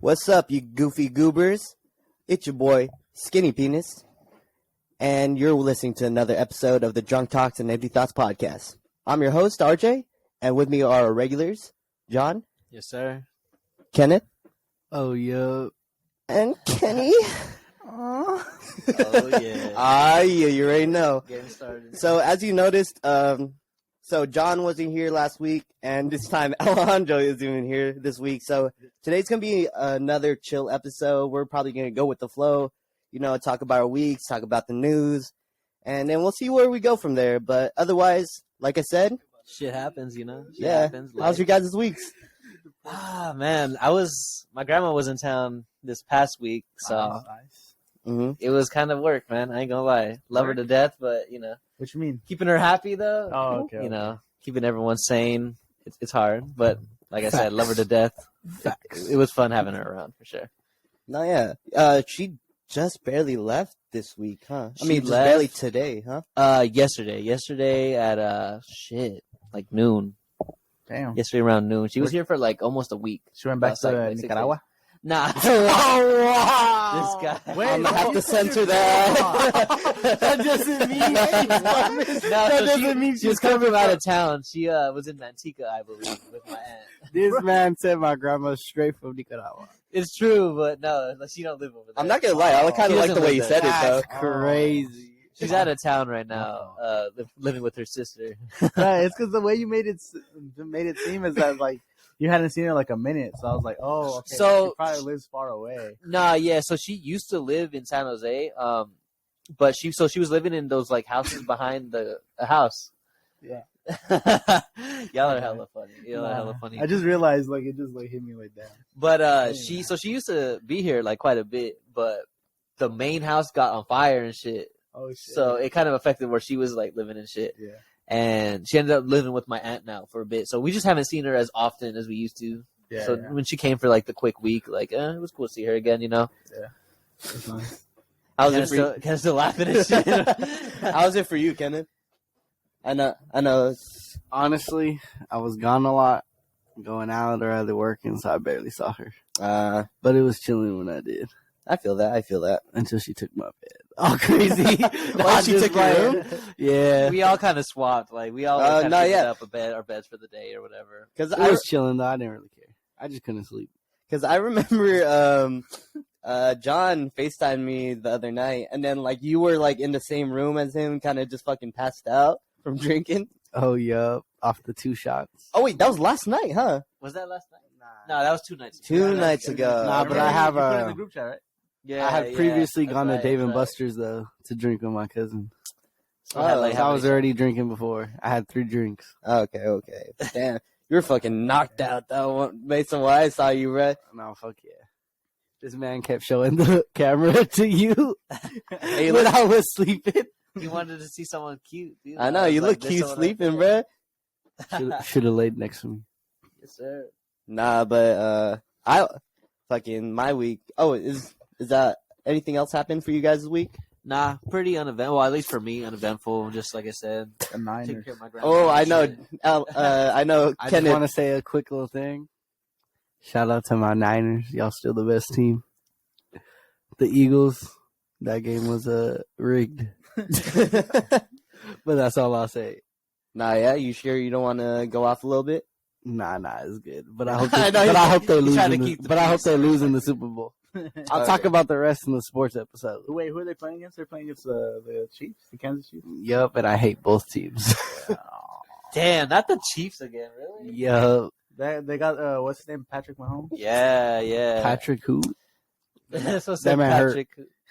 What's up, you goofy goobers? It's your boy, Skinny Penis, and you're listening to another episode of the Drunk Talks and Empty Thoughts podcast. I'm your host, RJ, and with me are our regulars, John. Yes, sir. Kenneth. Oh, yeah. And Kenny. Oh, Yeah, yeah. you already know. Getting started. So, as you noticed, so John wasn't here last week, and this time Alejandro is even here this week. So today's going to be another chill episode. We're probably going to go with the flow, talk about our weeks, talk about the news, and then we'll see where we go from there. But otherwise, like I said, shit happens, Shit happens. How's your guys' weeks? Man, my grandma was in town this past week, so Nice. it was kind of work, man. I ain't gonna lie. Love her to death, but, What you mean? keeping her happy, though. Oh, okay. Keeping everyone sane. It's hard, but like I said, love her to death. It was fun having her around, for sure. No, yeah. She just barely left this week, huh? Just barely today, huh? Yesterday at, like noon. Damn. Yesterday around noon. She was here for, like, almost a week. She went back to like Nicaragua? Nah. Oh, wow. This guy. Wait, I'm going to have to censor that. That doesn't mean anything. She was coming from out of town. She was in Manteca, I believe, with my aunt. This man said my grandma's straight from Nicaragua. It's true, but no, she don't live over there. I'm not going to lie. I kind of She like the doesn't way live you there. said it, though. That's crazy. She's out of town right now, living with her sister. Right, it's because the way you made it seem is that like you hadn't seen her like a minute, so I was like, oh, okay. So- she probably lives far away. Nah, yeah. So she used to live in San Jose, but she was living in those like houses behind a house. Yeah. Y'all are hella funny. I just realized like it just like hit me like that. But she used to be here like quite a bit, but the main house got on fire and shit. Oh shit. So it kind of affected where she was like living and shit. Yeah. And she ended up living with my aunt now for a bit. So we just haven't seen her as often as we used to. Yeah. So when she came for like the quick week, like it was cool to see her again, Yeah. That's nice. How's it for you? Kind of still laughing at shit. How's it for you, Kenneth? I know. Honestly, I was gone a lot, going out or either working, so I barely saw her. But it was chilling when I did. I feel that. Until she took my bed. All crazy. Why she took your room? Yeah. We all kind of swapped. Like we all kind of up our beds for the day or whatever. Because I was chilling though. I didn't really care. I just couldn't sleep. Because I remember John FaceTimed me the other night, and then like you were like in the same room as him, kind of just fucking passed out from drinking. Oh, yup. Off the 2 shots. Oh wait, that was last night, huh? Was that last night? No, that was 2 nights ago. 2 nights ago. Nah, but I have You put it in the group chat, right? Yeah, I had previously gone to Dave and right. Buster's though to drink with my cousin. So I was already drinking before. I had 3 drinks. Okay. Damn, you were fucking knocked out though, based on what I saw you, bro. No, fuck yeah. This man kept showing the camera to you Hey, when I was sleeping. You wanted to see someone cute, dude. I know you look cute sleeping, bro. Should have laid next to me. Yes, sir. Nah, but I fucking my week. Oh, is that anything else happened for you guys this week? Nah, pretty uneventful. Well, at least for me, uneventful. Just like I said, The Niners. taking care of my grandma. Oh, I know. I know. I just Kenneth. want to say a quick little thing. Shout out to my Niners. Y'all still the best team. The Eagles. That game was rigged. But that's all I'll say. Nah, yeah. You sure you don't want to go off a little bit? Nah, it's good. But I hope I they, know but I hope they lose. trying to in the- keep the but I hope peace. they lose in the Super Bowl. I'll talk Okay. about the rest in the sports episode. Wait, who are they playing against? They're playing against the Chiefs, the Kansas Chiefs. Yup, and I hate both teams. Damn, not the Chiefs again, really? Yup. They got what's his name, Patrick Mahomes. Yeah. Patrick who? That's what That man hurt.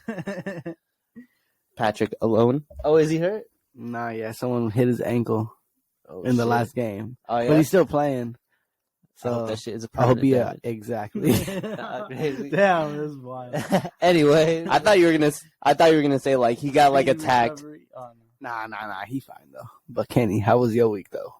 Patrick. Patrick alone. Oh, is he hurt? Nah, yeah, someone hit his ankle Oh, in the shit. last game, Oh yeah. but he's still playing. I hope So that shit is a I hope he permanent exactly. damage. Damn, this is wild. Anyway, I thought you were gonna say like he got like attacked. Recovery? Oh, no. Nah, he fine though. But Kenny, how was your week though?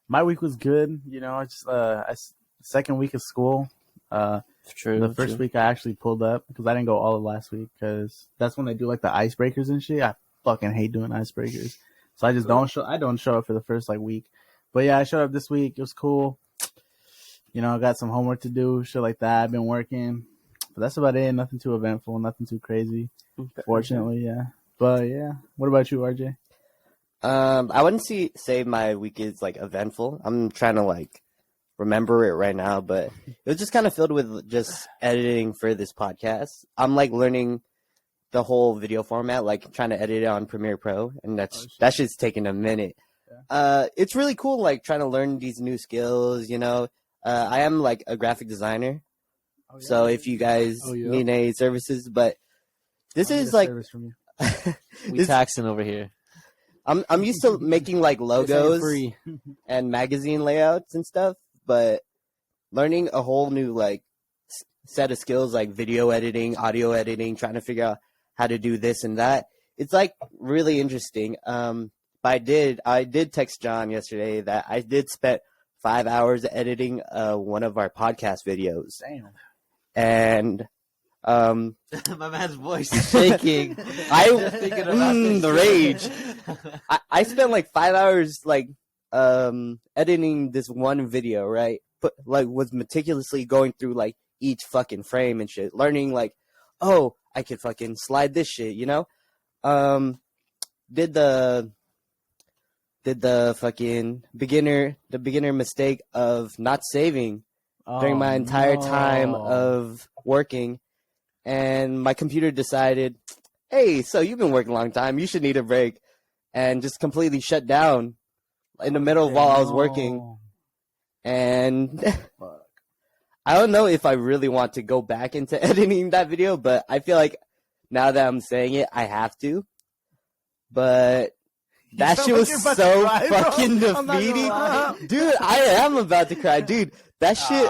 My week was good. You know, it's second week of school. true. The first week I actually pulled up because I didn't go all of last week because that's when they do like the icebreakers and shit. I fucking hate doing icebreakers, so I don't show up for the first like week. But yeah, I showed up this week. It was cool. I got some homework to do, shit like that. I've been working, but that's about it. Nothing too eventful, nothing too crazy. Fortunately, yeah. But yeah, what about you, RJ? I wouldn't say my week is like eventful. I'm trying to like remember it right now, but it was just kind of filled with just editing for this podcast. I'm like learning the whole video format, like trying to edit it on Premiere Pro, and that's just taking a minute. It's really cool, like trying to learn these new skills. I am like a graphic designer, so if you guys need any services, but this is like we taxing over here. I'm used to making like logos and magazine layouts and stuff, but learning a whole new like set of skills like video editing, audio editing, trying to figure out how to do this and that. It's like really interesting. But I did text John yesterday that I did spend 5 hours editing one of our podcast videos. Damn. And my man's voice is shaking. I was thinking about the rage. I spent like 5 hours like editing this one video, right? But like was meticulously going through like each fucking frame and shit, learning like, oh, I could fucking slide this shit, Did the fucking beginner mistake of not saving during my entire time of working, and my computer decided, hey, so you've been working a long time, you should need a break, and just completely shut down in the middle of while I was working. And I don't know if I really want to go back into editing that video, but I feel like now that I'm saying it, I have to. But that shit was so fucking defeating. Dude, I am about to cry. Dude, that shit.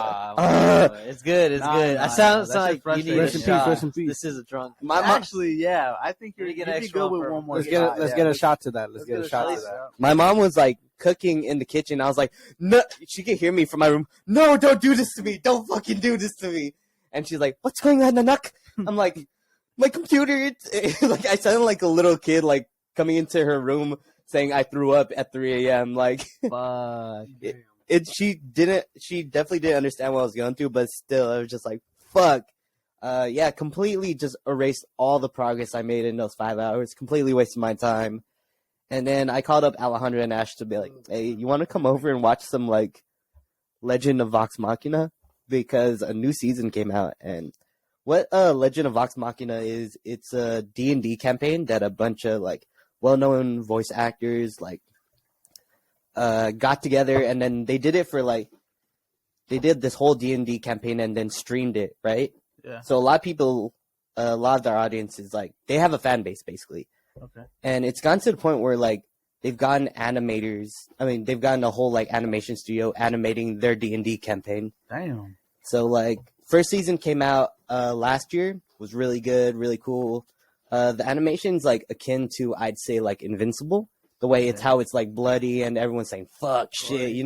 It's good. It's good. I sound like you need rest a in shot. peace, rest in peace. This is a drunk. Actually, yeah. I think you're get good extra with for- one more Let's shot. get a shot to that. Let's get a shot to that. My mom was like cooking in the kitchen. I was like, no, she could hear me from my room. No, don't do this to me. Don't fucking do this to me. And she's like, what's going on, Nanak? I'm like, my computer. Like I sounded like a little kid, like coming into her room saying I threw up at 3 a.m. Like, Fuck. She definitely didn't understand what I was going through, but still, I was just like, fuck. Yeah, completely just erased all the progress I made in those 5 hours. Completely wasted my time. And then I called up Alejandro and Ash to be like, hey, you want to come over and watch some, like, Legend of Vox Machina? Because a new season came out. And what Legend of Vox Machina is, it's a D&D campaign that a bunch of, like, well-known voice actors, like, got together, and then they did it for, like, they did this whole D&D campaign and then streamed it, right? Yeah. So a lot of people, a lot of their audience is, like, they have a fan base, basically. Okay. And it's gotten to the point where, like, they've gotten animators. I mean, they've gotten a whole, like, animation studio animating their D&D campaign. Damn. So, like, first season came out last year. Was really good, really cool. The animation's, like, akin to, I'd say, like, Invincible. The way it's how it's, like, bloody and everyone's saying, fuck, shit,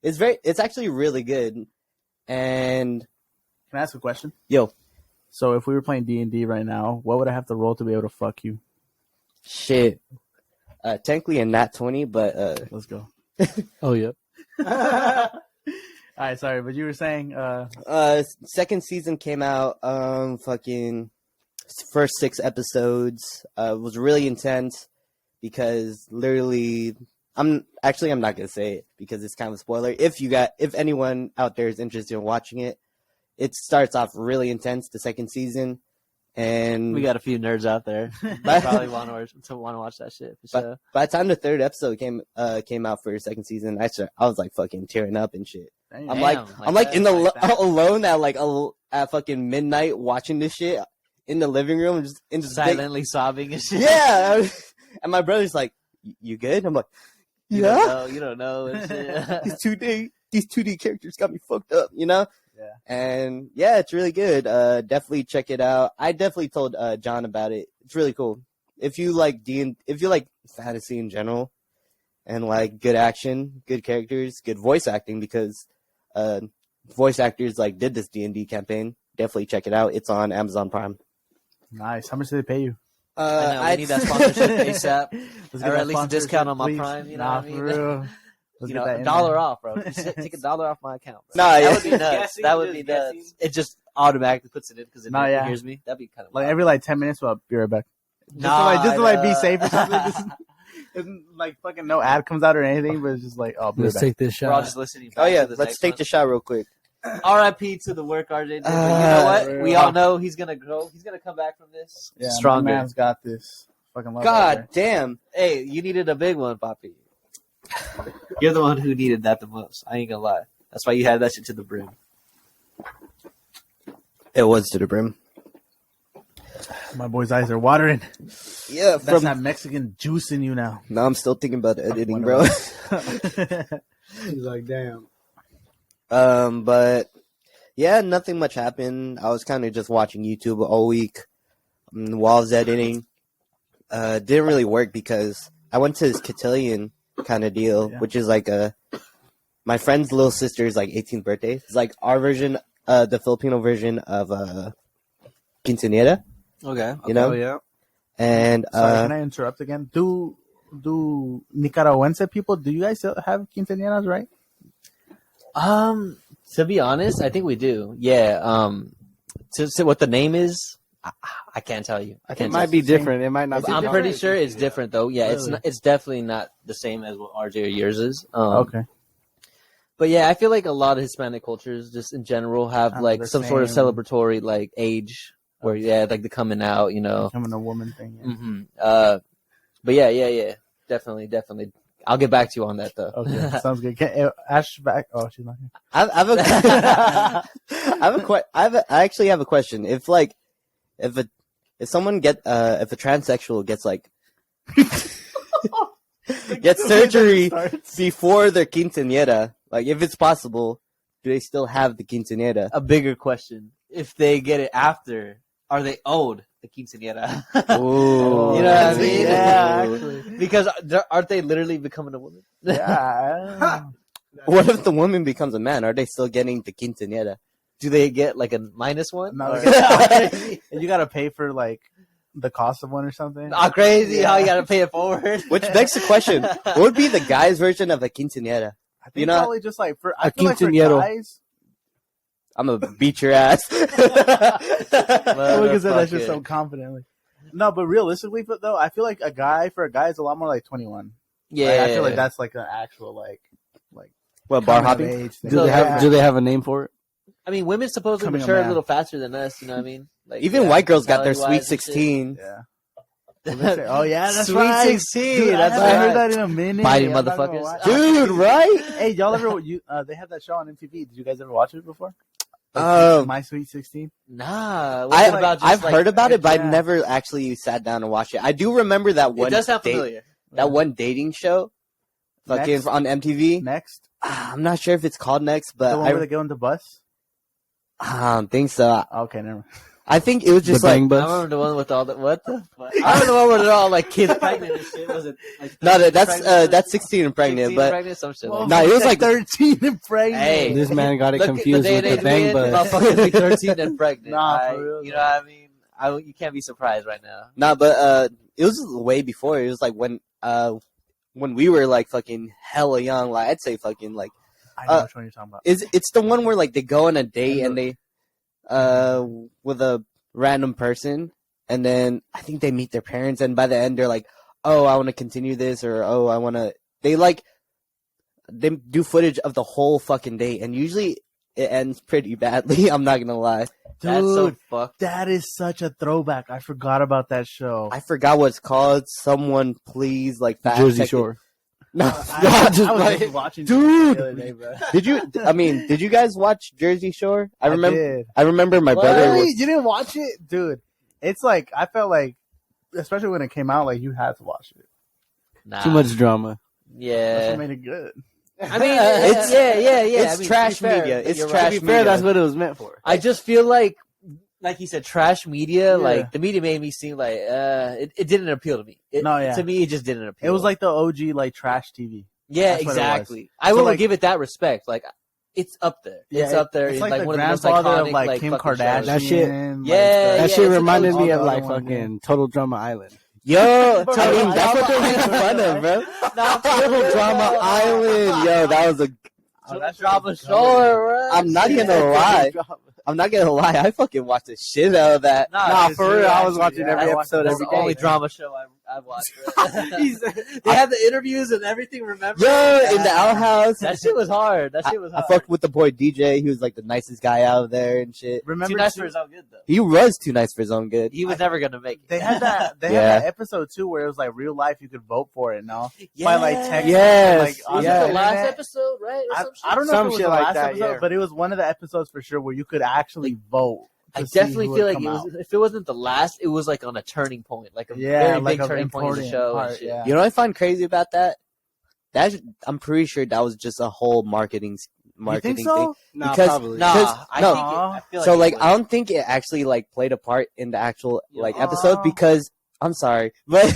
It's actually really good. And... Can I ask a question? Yo. So if we were playing D&D right now, what would I have to roll to be able to fuck you? Shit. Technically a nat 20, but... Let's go. Oh, yep. All right, sorry, but you were saying... second season came out, fucking first 6 episodes, was really intense because literally, I'm not gonna say it because it's kind of a spoiler. If anyone out there is interested in watching it, it starts off really intense, the second season, and We got a few nerds out there. Probably want to watch that shit. For sure. by the time the third episode came out for the second season, I was like fucking tearing up and shit. Damn. I'm like alone at like at fucking midnight watching this shit in the living room, just Silently sobbing and shit. Yeah, and my brother's like, "You good?" I'm like, "Yeah." You don't know. And shit. These 2D characters got me fucked up, Yeah. And yeah, it's really good. Definitely check it out. I definitely told John about it. It's really cool. If you like if you like fantasy in general, and like good action, good characters, good voice acting, because voice actors like did this D&D campaign. Definitely check it out. It's on Amazon Prime. Nice. How much did they pay you? I know, we need that sponsorship ASAP. Let's Or get at least a that discount on my please. Prime. You know Nah, what I mean? for real. Let's you get know, that a in dollar there. off, bro. Just take $1 off my account. Bro. Nah, That yeah. would be nuts. Guessing, That would just be nuts. guessing. It just automatically puts it in because it Nah, yeah. hears me. That'd be kind of Like every like 10 minutes, well, be right back. Just to like be safe or something. Just, isn't like fucking no ad comes out or anything, but it's just like, oh, be right Let's back. take this We're all shot. just listening. Oh back yeah, to this let's next take one. the shot real quick. R.I.P. to the work RJ did. But you know what? for We real. all know he's gonna grow. He's gonna come back from this Yeah, stronger. my man's got this. Fucking love God damn. Hey, you needed a big one, Papi. You're the one who needed that the most. I ain't gonna lie. That's why you had that shit to the brim. It was to the brim. My boy's eyes are watering. Yeah, That's from that Mexican juice in you now. now I'm still thinking about editing, bro. He's like, damn. But yeah, nothing much happened. I was kind of just watching YouTube all week while I was editing. Didn't really work because I went to this cotillion kind of deal, Yeah. which is like my friend's little sister's like 18th birthday. It's like our version, the Filipino version of quinceañera, Okay. you know. Oh, yeah. And Sorry, can I interrupt again? Do Nicaragüense people, do you guys still have quinceañeras, right? To be honest, I think we do. Yeah. To what the name is, I can't tell you. I It can't. might tell be you. different. It might not Is be it I'm different. pretty sure it's different though. Yeah, Really? it's definitely not the same as what RJ or yours is. Okay. But yeah, I feel like a lot of Hispanic cultures, just in general, have Have like the some sort of same- celebratory like age where like the coming out, you know. Becoming a woman thing. Yeah. But yeah, definitely. I'll get back to you on that though. Okay, sounds good. Ash back. Oh, she's not here. I actually have a question. If a transsexual gets like gets surgery before their quinceañera, like if it's possible, do they still have the quinceañera? A bigger question: if they get it after, are they owed the quinceañera? Ooh. You know what I mean? Yeah, actually. Because aren't they literally becoming a woman? Yeah. What if the woman becomes a man? Are they still getting the quinceañera? Do they get like a -1? No, Or- and you gotta pay for like the cost of one or something. Oh, crazy how you Yeah. gotta pay it forward. Which begs the question: what would be the guy's version of a quinceañera? I think you know- probably just like for I A feel like for quinceañero. guys. I'm gonna beat your ass. Look at that shit Motherfucker. so confidently. No, but realistically, though, I feel like for a guy is a lot more like 21. Yeah, Like, I feel like that's like an actual like What, bar coming of hopping? age thing. Do they have? Do they have a name for it? I mean, women supposedly Becoming a mature a man. little faster than us. You know what I mean? Like Even white girls got their sweet mentality-wise and 16. Yeah. shit. Oh yeah, that's Sweet right. 16. Dude, That's I haven't right. heard that in a minute. Biting I'm not gonna motherfuckers. watch it. Dude, right? Hey, y'all ever they have that show on MTV? Did you guys ever watch it before? My Sweet 16. Nah, what's it about? Just I've like, heard about it, but yeah. I've never actually sat down and watched it. I do remember that It one. does sound date- familiar. That one dating show, fucking Next? on MTV. Next, I'm not sure if it's called Next, the but one where they go on the bus. I don't think so. Okay, never. I think it was just the like bang I bus. remember the one with all the what the fuck? I remember the one where they're all like kids pregnant and shit. Was it? Like, no, pregnant? that's 16 and pregnant, 16 but pregnant, some shit. Well, Like No, it was like 13 and pregnant. Hey, This man got it Look, confused the with day the bang they bus. motherfuckers be 13 and pregnant. Nah, I- for real, you know what I mean? You can't be surprised right now. nah, but it was way before. It was like when we were like fucking hella young. Like I'd say fucking like I know which one you're talking about. it's the one where like they go on a date and they with a random person, and then I think they meet their parents, and by the end they're like, oh, I want to continue this, or oh, I want to. They do footage of the whole fucking date, and usually it ends pretty badly. I'm not gonna lie. That's so Dude, fucked. that is such a throwback. I forgot about that show. I forgot what it's called. Someone please like fact Jersey check it. Shore. No, I was like- just watching Dude. the other day, bro. did you guys watch Jersey Shore? I did. remember my What? brother. Really? Was, You didn't watch it, dude? It's like I felt like, especially when it came out, like you had to watch it. Nah. Too much drama. That's Yeah. what made it good. I mean, It's- yeah. it's I mean, trash to be fair, media. It's you're trash right. To be fair, media. that's what it was meant for. I just feel like you said, trash media. Yeah. Like the media made me seem like it didn't appeal to me. No, yeah. To me, it just didn't appeal. It was like the OG like trash TV. yeah, that's what it was. exactly. I So, will like- give it that respect. Like it's up there. Yeah, It's up there. It's in, like the one of the most grandfather iconic, of like Kim fucking shows. Kardashian. That shit- like, Yeah, That yeah, shit it's reminded an me OG of like one, fucking Total Drama Island. Yo, I mean, that's what they're making fun of, bro. Triple Drama Island. Yo, that was a. Oh, that's Drama Shore, bro. I'm not gonna lie. I fucking watched the shit out of that. Nah, for real, I was watching Yeah, every episode That's every the day. only drama show I've watched. Bro. They had the interviews and everything. Remember? Yo, in the outhouse. That shit was hard. That shit was I hard. fucked with the boy DJ. He was like the nicest guy out there and shit. Remember Too nice for his own good, though. He was too nice for his own good. He was never gonna make it. They had that. They Yeah. had that episode too, where it was like real life. You could vote for it. No, by like text. Yes. Like, on Was the it the internet. last episode, right? Or some shit? I don't know Some if it was shit the like last that, episode, yeah. but it was one of the episodes for sure where you could actually vote. I to see definitely who feel would like come out. if it wasn't the last, it was like on a turning point, like a Yeah, very like big a turning point in the important show. part, and shit. yeah. You know what I find crazy about that? I'm pretty sure that was just a whole marketing You think thing. so? Nah, Because- probably. Nah, Because- I no. think I feel So like like, I don't think it actually like played a part in the actual like Yeah. episode because I'm sorry, but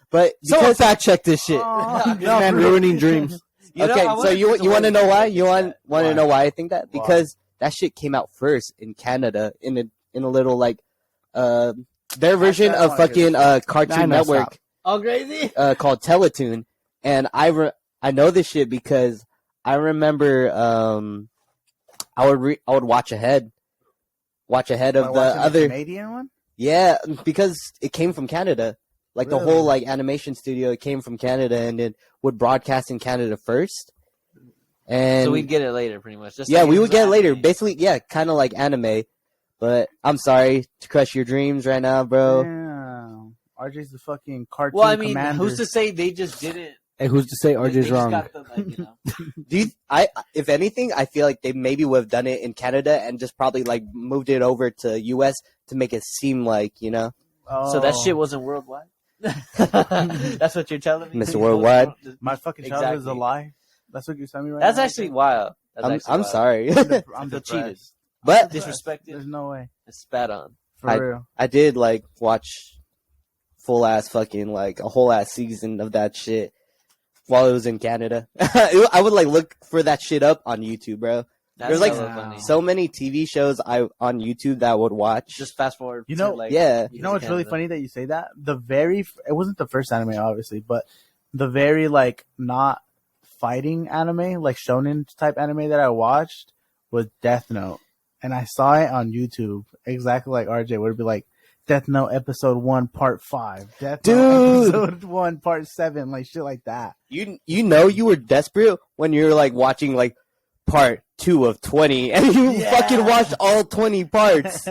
but someone because fact check this shit. Oh, This man ruining dreams. You know, okay, I so wonder you if there's a want to way know why? to You want Why? to know why I think that? Why? Because that shit came out first in Canada in a little like their version I of wanna hear fucking Nah, Cartoon no, Network stop. Oh, crazy! called Teletoon, and I know this shit because I remember I would watch ahead of the other Canadian one. yeah because it came from Canada. Like the Really? whole like animation studio, it came from Canada and it would broadcast in Canada first. And So we'd get it later, pretty much. Just yeah, like we it would was get it later. anime. Basically, yeah, kind of like anime. But I'm sorry to crush your dreams right now, bro. Damn. RJ's the fucking cartoon Well, I mean, commander. who's to say they just didn't? Hey, who's to say they RJ's just wrong? got the, like, you know. If anything, I feel like they maybe would have done it in Canada and just probably like moved it over to US to make it seem like, you know. Oh. So that shit wasn't worldwide. That's what you're telling me, Mr. Worldwide. My fucking childhood is a Exactly. lie. That's what you're telling me right That's now. actually wild. That's I'm actually wild. sorry. I'm Feel depressed. cheated. But Disrespected. There's no way. and spat on. For real. I did like watch full ass fucking like a whole ass season of that shit while it was in Canada. I would like look for that shit up on YouTube, bro. That's There's like hella funny. so many TV shows on YouTube that I would watch. Just fast forward. You to, know- like, Yeah. You know what's really Canada. funny that you say that? It wasn't the first anime, obviously, but the very like not fighting anime, like shonen type anime that I watched was Death Note, and I saw it on YouTube exactly like RJ. Would be like Death Note episode 1 part 5, Death Note Dude. episode 1 part 7, like shit like that. You know you were desperate when you're like watching like part 2 of 20 and you Yeah. fucking watched all 20 parts.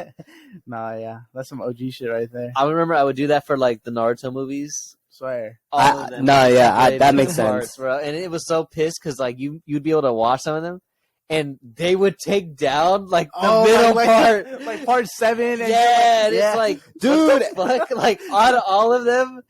Nah, yeah, that's some OG shit right there. I remember I would do that for like the Naruto movies. Swear. All I- of them. nah, yeah, Like, that the makes parts, sense. bro. And it was so pissed because like you'd be able to watch some of them, and they would take down like the middle part. like part 7. And Yeah, and it's like, Dude. what the fuck? Like out of all of them,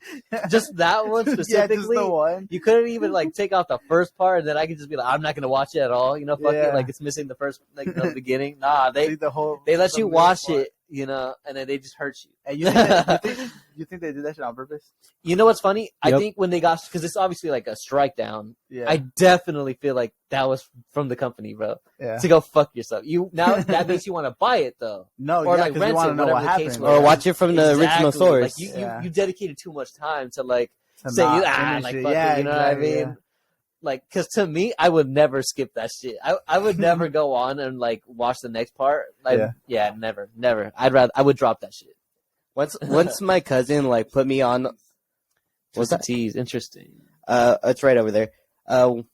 just that one yeah, specifically. just the one. You couldn't even like take off the first part, and then I could just be like, I'm not gonna watch it at all. You know, fuck Yeah. it. Like it's missing the first, like the beginning. Nah, they The whole. let the you middle watch part. it, you know, and then they just hurt you. And you think they did that shit on purpose? You know what's funny? I Yep. think when they got, because it's obviously like a strike down. Yeah. I definitely feel like that was from the company, bro. yeah. To go fuck yourself. You now that makes you want to buy it though, No, or yeah, like 'cause rent you want it, to know whatever what the case happened. was. Or watch it from the original Exactly. source. Like Yeah. you dedicated too much time to like To say not like finish it. fuck Yeah, it, you know exactly, what I mean? yeah. Like, cause to me, I would never skip that shit. I would never go on and like watch the next part. Like, yeah, never. I would drop that shit. Once my cousin like put me on What's that? Tease? Interesting. it's right over there. Oh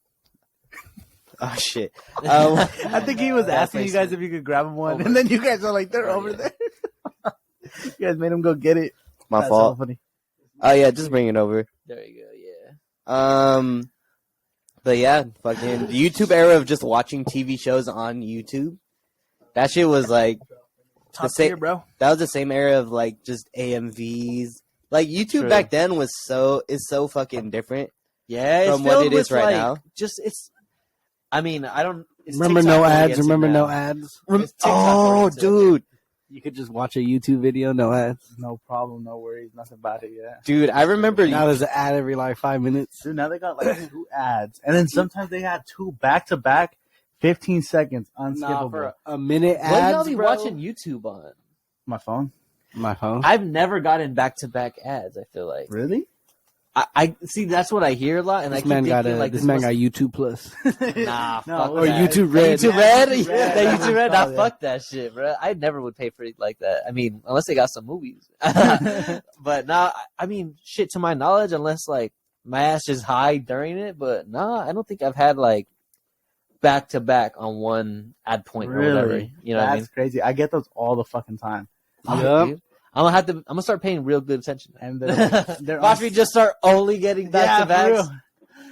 shit. I think he was Bad asking you guys placement. if you could grab him one, Over. and then you guys are like, they're Oh, over yeah. there. You guys made him go get it. My That's fault. So funny. Oh yeah, just bring it over. There you go. Yeah. But yeah, fucking the YouTube era of just watching TV shows on YouTube. That shit was like Top same- tier, bro. that was the same era of like just AMVs. Like YouTube True. back then is so fucking different. Yeah, it's From what filled it is with, right like, now. Just it's. I mean, I don't. It's Remember TikTok no really ads. gets it Remember no now. ads. It's TikTok Oh, oriented. dude, You could just watch a YouTube video, no ads. No problem, no worries, nothing about it. Yeah. dude, I remember. Now there's an ad every like 5 minutes. Dude, now they got like 2 ads, and then sometimes they had 2 back to back, 15 seconds, unskippable. Nah, for a minute What do y'all ads, be bro. watching YouTube on? My phone. My phone. I've never gotten back-to-back ads. I feel like Really? I see. That's what I hear a lot, and I This keep man thinking got like this man got YouTube Plus. Nah, No, fuck or that. YouTube Red. YouTube Red, YouTube Red. that YouTube Red. Nah, Yeah. fuck that shit, bro. I never would pay for it like that. I mean, unless they got some movies. But nah, I mean, shit. To my knowledge, unless like my ass is high during it, but nah, I don't think I've had like back to back on one ad point or whatever. Really? You know what I mean? That's crazy. I get those all the fucking time. Oh, Yup. dude. I'm gonna start paying real good attention. And they're Watch me just start only getting back to for backs.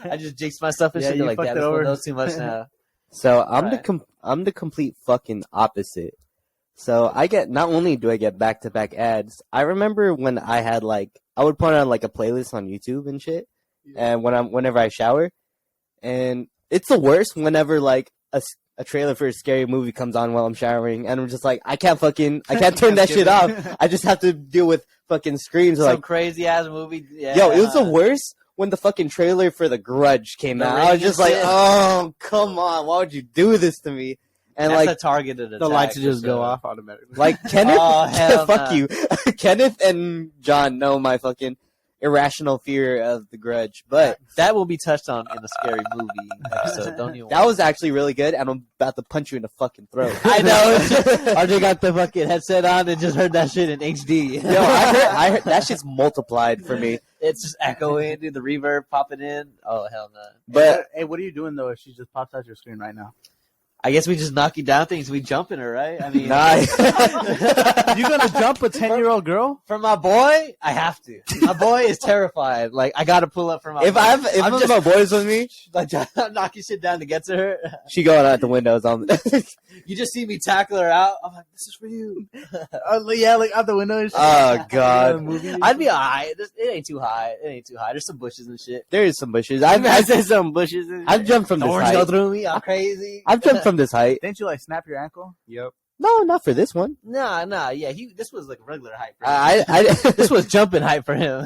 real. I just jinxed myself and Yeah, shit. you They're like, fucked yeah, it this one over. knows too much now. So I'm Right. I'm the complete fucking opposite. So I get, not only do I get back to back ads, I remember when I had like, I would put on like a playlist on YouTube and shit, and whenever I shower, and it's the worst whenever like a trailer for a scary movie comes on while I'm showering, and I'm just like, I can't turn that shit off. I just have to deal with fucking screams Some like, crazy ass movie. Yeah. yo, it was the worst when the fucking trailer for The Grudge came The out. Ring I was just and like, shit. oh, come on, why would you do this to me? And That's like, a targeted attack. The lights for just go sure. off automatically. like Kenneth, Oh, hell fuck nah. you. Kenneth and John know my fucking irrational fear of The Grudge, but That will be touched on in the scary movie episode. Don't even. that was actually really good, and I'm about to punch you in the fucking throat. I know. RJ got the fucking headset on and just heard that shit in HD. Yo, I heard that shit's multiplied for me. It's just echoing, dude. The reverb popping in. Oh hell no. But Hey, what are you doing though if she just pops out your screen right now? I guess we just knock you down things. We jumping her, right? I mean, nah, You gonna jump a 10-year-old girl? for my boy, I have to. My boy is terrified. Like I got to pull up for my. if boy. I'm just- my boys with me, like I'm knocking shit down to get to her. she going out the windows. You just see me tackle her out. I'm like, this is for you. Yeah, like out the window and shit. Oh god, I'd be alright. It ain't too high. It ain't too high. There's some bushes and shit. there is some bushes. I said some bushes. I've jumped from this Thorns go height. through me. I'm crazy. I've jumped from this height. Didn't you like snap your ankle? Yep. No, not for this one. Nah. Yeah, this was like regular height for him. I This was jumping height for him.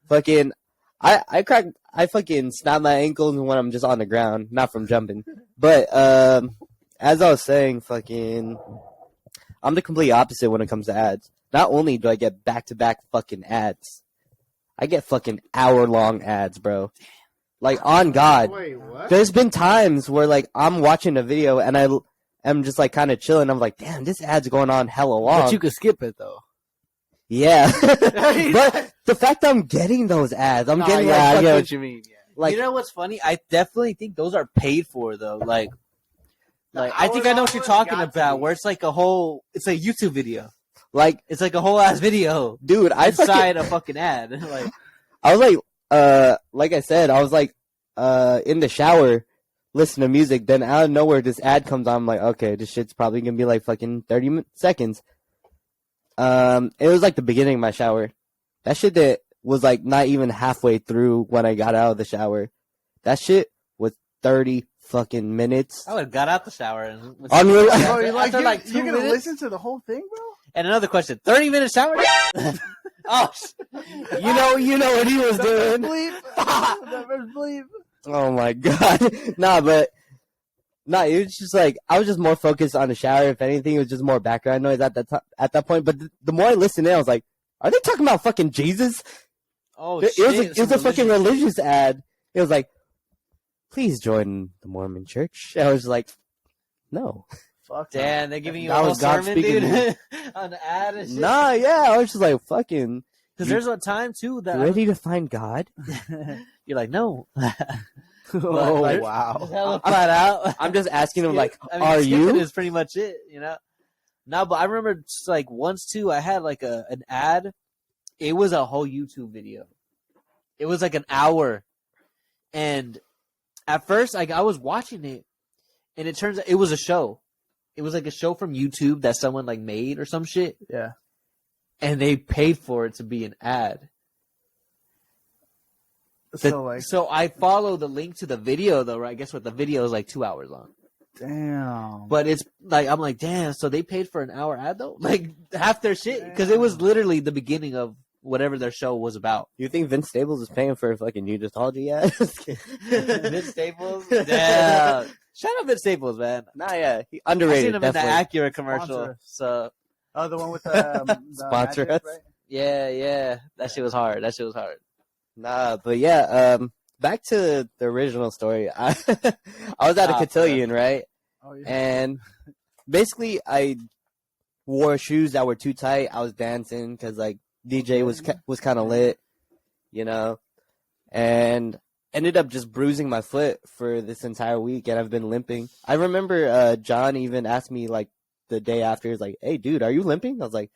fucking I fucking snap my ankles when I'm just on the ground, not from jumping. But as I was saying, fucking I'm the complete opposite when it comes to ads. Not only do I get back to back fucking ads, I get fucking hour-long ads, bro. Like on God. Wait, what? There's been times where like I'm watching a video and I'm just like kind of chilling. I'm like, damn, this ad's going on hella long. But you could skip it though. Yeah. But the fact I'm getting those ads, I'm getting yeah, I like, get fucking, what you mean. Yeah. like you know what's funny? I definitely think those are paid for though. Like The I think I know what you're hour-long talking ones got to about. be. Where it's like a whole, it's a YouTube video. like It's like a whole ass video dude, inside a fucking ad. Like I was like I said, I was like in the shower listening to music, then out of nowhere this ad comes on. I'm like, okay, this shit's probably gonna be like fucking 30 seconds. It was like the beginning of my shower. That shit that was like not even halfway through when I got out of the shower. That shit was 30 fucking minutes. I would have got out the shower and Unreal. After, Bro, you're like, after like 2 you're gonna minutes. listen to the whole thing, bro? And another question: 30-minute shower? Oh, You know what he was doing. Bleep. That first bleep. Oh my god. It was just like I was just more focused on the shower. If anything, it was just more background noise at that point. But the more I listened in, I was like, are they talking about fucking Jesus? oh It shit! was a fucking religious ad. It was like, please join the Mormon church. I was like, no. Fuck. Damn, they're giving you That a whole was God sermon, speaking dude, on the ad and shit. Nah, yeah. I was just like, fucking Because there's a time too that ready to find God. you're like, no. Oh like- wow. Hella flat out. I'm just asking him, like, I mean, are skipping you? is pretty much it, you know. No, but I remember just like once too. I had like an ad. It was a whole YouTube video. It was like an hour, and at first, like I was watching it, and it turns out it was a show. It was like a show from YouTube that someone like made or some shit, Yeah. and they paid for it to be an ad. So I follow the link to the video though, right? Guess what? The video is like 2 hours long. Damn. But it's like I'm like, damn. So they paid for an hour ad though, like half their shit, because it was literally the beginning of whatever their show was about. You think Vince Staples is paying for a fucking Unitology ad? Vince Staples, yeah. Shout out Vince Staples, man. Nah, yeah. He I underrated. seen him in the definitely. Acura commercial. Sponsor. So Oh, the one with the Sponsor magic, us. right? Yeah. That shit was hard. Nah, but yeah, back to the original story. I was at a Ah, cotillion, right? Oh, yeah. And basically, I wore shoes that were too tight. I was dancing because like DJ was kind of lit, you know, and ended up just bruising my foot for this entire week, and I've been limping. I remember John even asked me like the day after, he's like, "Hey, dude, are you limping?" I was like,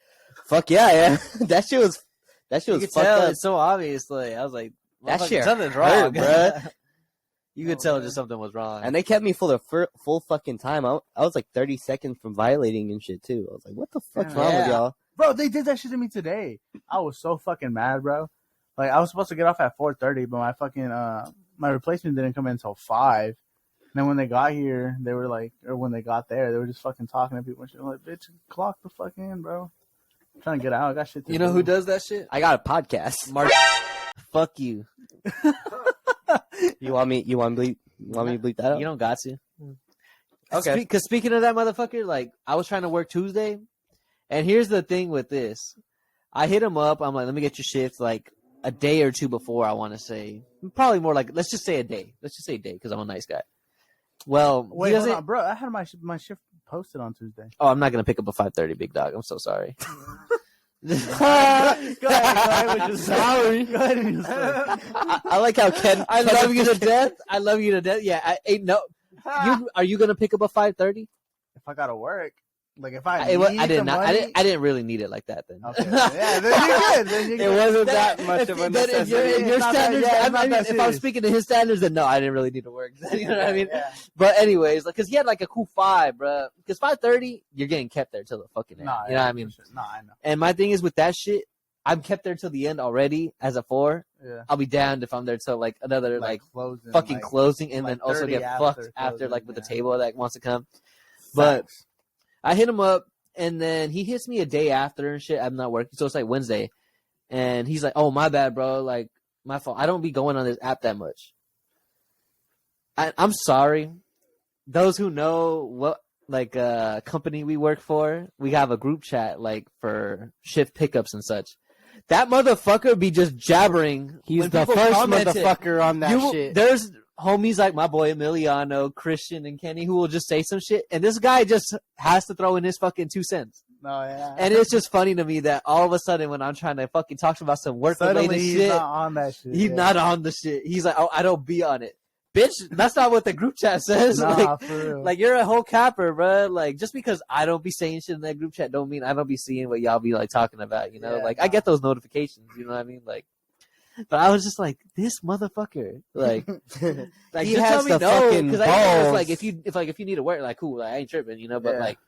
"Fuck yeah, yeah." That shit was You could fucked tell up. it's so obvious. Like, I was like, That shit something's hurt, wrong, bruh. You could tell just something was wrong. And they kept me for the full fucking time. I was like 30 seconds from violating and shit too. I was like, "What the fuck's wrong with Yeah. y'all?" Bro, they did that shit to me today. I was so fucking mad, bro. Like, I was supposed to get off at 4:30, but my fucking my replacement didn't come in until 5. And then when they got here, they were like, or when they got there, they were just fucking talking to people and shit. I'm like, bitch, clock the fuck in, bro. I'm trying to get out. I got shit to You do. know who does that shit? I got a podcast. Mark. Fuck you. You want me to bleep that out? You don't got to. Okay. Because speaking of that motherfucker, like, I was trying to work Tuesday, and here's the thing with this. I hit him up. I'm like, let me get your shift, like, a day or two before, I want to say. Probably more like, let's just say a day. Let's just say a day, because I'm a nice guy. Well, Wait, he hold doesn't. on, bro. I had my shift posted on Tuesday. Oh, I'm not going to pick up a 5:30, big dog. I'm so sorry. Go ahead with your Sorry. Go ahead and I like how Ken. I love you to death. I love you to death. Yeah, I ain't no. Are you gonna pick up a 5:30? If I gotta work, like if I need did the not. money, I didn't really need it like that. Then. Okay, yeah, then you're good. Then you're It good. wasn't that much of a Then if necessity. your It's not that- standards, yeah, it's not that if I'm serious. speaking to his standards, then no, I didn't really need to work. You know what I mean? Yeah. But anyways, like, cause he had like a cool 5, bro. Cause 5:30, you're getting kept there till the fucking end. Nah, you know what I mean? Nah, I know. And my thing is with that shit, I'm kept there till the end already as a 4. Yeah. I'll be damned if I'm there till like another like closing, fucking like, closing, and like then also 30 get after fucked after closing, like with the yeah. table that wants to come. But facts. I hit him up, and then he hits me a day after and shit. I'm not working, so it's like Wednesday, and he's like, "Oh, my bad, bro. Like, my fault. I don't be going on this app that much." I'm sorry. Those who know what like company we work for, we have a group chat like for shift pickups and such. That motherfucker be just jabbering. He's when the people first commented. motherfucker on that shit. There's homies like my boy Emiliano, Christian, and Kenny who will just say some shit, and this guy just has to throw in his fucking 2 cents. No, yeah. And it's just funny to me that all of a sudden when I'm trying to fucking talk about some work-related Suddenly he's shit, not on that shit. he's yeah. not on the shit. He's like, "Oh, I don't be on it." Bitch, that's not what the group chat says. Nah, for real. Like, you're a whole capper, bro. Like, just because I don't be saying shit in that group chat don't mean I don't be seeing what y'all be like talking about, you know? Yeah, like, nah. I get those notifications, you know what I mean? Like, but I was just like, this motherfucker, like, like He just has tell me the no, fucking because I know it's balls. like if you need to work, like, cool, like, I ain't tripping, you know. But Yeah. like,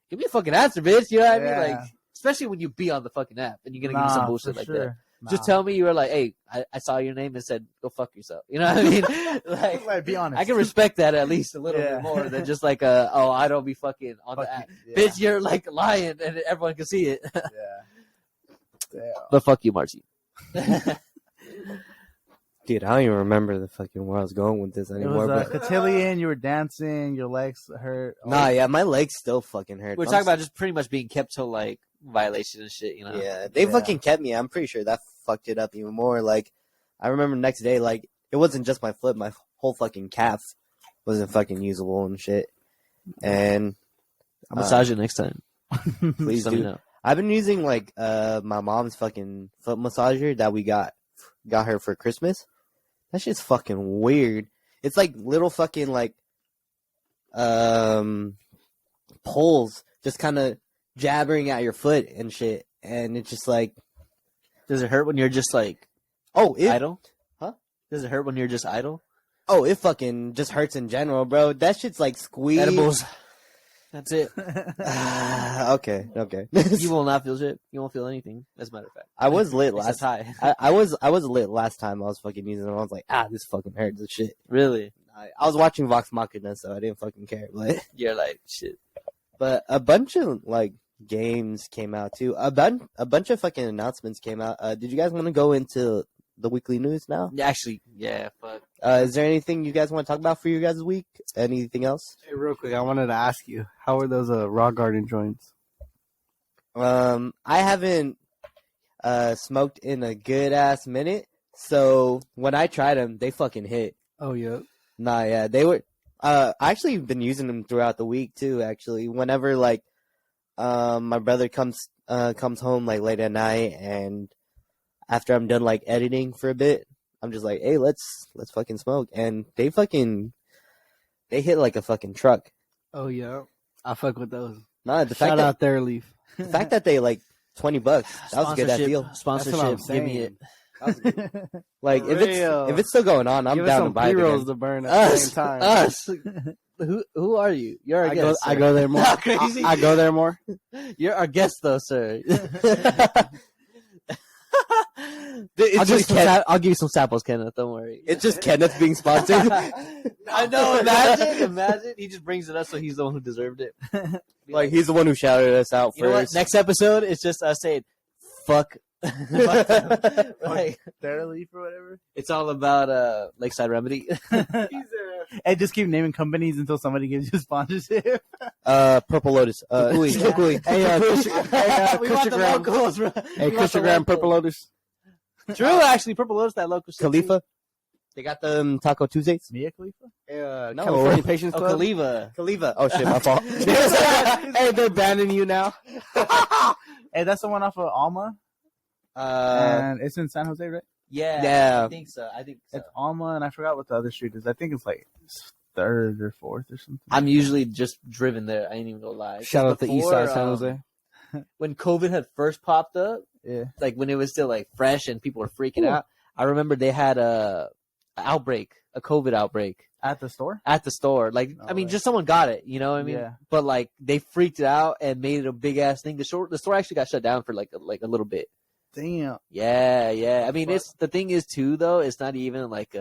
give me a fucking answer, bitch. You know what I Yeah. mean? Like, especially when you be on the fucking app and you're gonna give me some bullshit for like sure. that. Just tell me you were like, "Hey, I saw your name and said go fuck yourself." You know what I mean? Like, Like, be honest. I can respect that at least a little Yeah. bit more than just like oh, I don't be fucking on Fuck the app. you. Yeah. Bitch, you're like lying and everyone can see it. Yeah. Yeah. But fuck you, Marcy. Dude, I don't even remember the fucking where I was going with this It anymore. was but cotillion. You were dancing. Your legs hurt. nah, yeah, my legs still fucking hurt. We're talking about just pretty much being kept till like violation and shit, you know? Yeah, they Yeah. fucking kept me. I'm pretty sure that fucked it up even more. Like, I remember next day, like, it wasn't just my foot, my whole fucking calf wasn't fucking usable and shit. And I'll massage it next time. please Just let me do. know. I've been using like my mom's fucking foot massager that we got her for Christmas. That shit's fucking weird. It's like little fucking like poles just kind of jabbering at your foot and shit, and it's just like, Does it hurt when you're just like oh, it idle? Huh? Does it hurt when you're just idle? oh, it fucking just hurts in general, bro. That shit's like squeeze. Edibles. That's it. Okay. You will not feel shit. You won't feel anything. As a matter of fact. I was lit Except last. high. I was lit last time I was fucking using it. I was like, this fucking hurts and shit. Really? I was watching Vox Machina, so I didn't fucking care. But You're like, shit. a bunch of like games came out too. A bunch of fucking announcements came out. Did you guys want to go into the weekly news now? Actually, yeah, fuck. Is there anything you guys want to talk about for your guys' week? Anything else? Hey, real quick, I wanted to ask you, how were those raw garden joints? I haven't smoked in a good ass minute. So when I tried them, they fucking hit. Oh yeah. Nah, yeah, they were. I actually been using them throughout the week too. Actually, whenever like, my brother comes home like late at night, and after I'm done like editing for a bit, I'm just like, hey, let's fucking smoke, and they hit like a fucking truck. Oh yeah. I fuck with those. Nah, Shout out there, Leaf. the fact that they like $20, that was a good that deal. Sponsorship. Give me it. Like For if real. it's still going on, I'm Give us down to some buy it pre-rolls again. to burn at the same time. Us. Who are you? You're our guest. I go there more. Not crazy. I go there more. You're our guest, though, sir. I'll give you some samples, Kenneth. Don't worry. It's just Kenneth being sponsored. I know. Imagine. He just brings it up, so he's the one who deserved it. Like he's the one who shouted us out You know what? first. Next episode, it's just us saying, "Fuck." Like, Their Leaf or whatever. it's all about Lakeside Remedy. And just keep naming companies until somebody gives you sponsorship. Purple Lotus. Kukui. Hey, We want the Christian locals, bro. Hey, Christian Graham, Purple Lotus. True, actually, Purple Lotus, that local shit, too. Khalifa. They got the Taco Tuesdays. Mia Khalifa? No. California Patients Oh, Club. Khalifa. Khalifa. Oh shit, my fault. Hey, they're banning you now. Hey, that's the one off of Alma. And it's in San Jose, right? Yeah, Yeah. I think so. It's Alma, and I forgot what the other street is. I think it's like 3rd or 4th or something. I'm usually just driven there. I ain't even gonna lie. Shout out the East Before, Side San Jose. When COVID had first popped up, Yeah. like when it was still like fresh and people were freaking out, I remember they had a COVID outbreak At the store? at the store. Like, No I mean, way. just someone got it, you know what I mean? Yeah. But like they freaked it out and made it a big ass thing. The store actually got shut down for like a little bit. Damn. Yeah. I mean, it's the thing is too though. It's not even like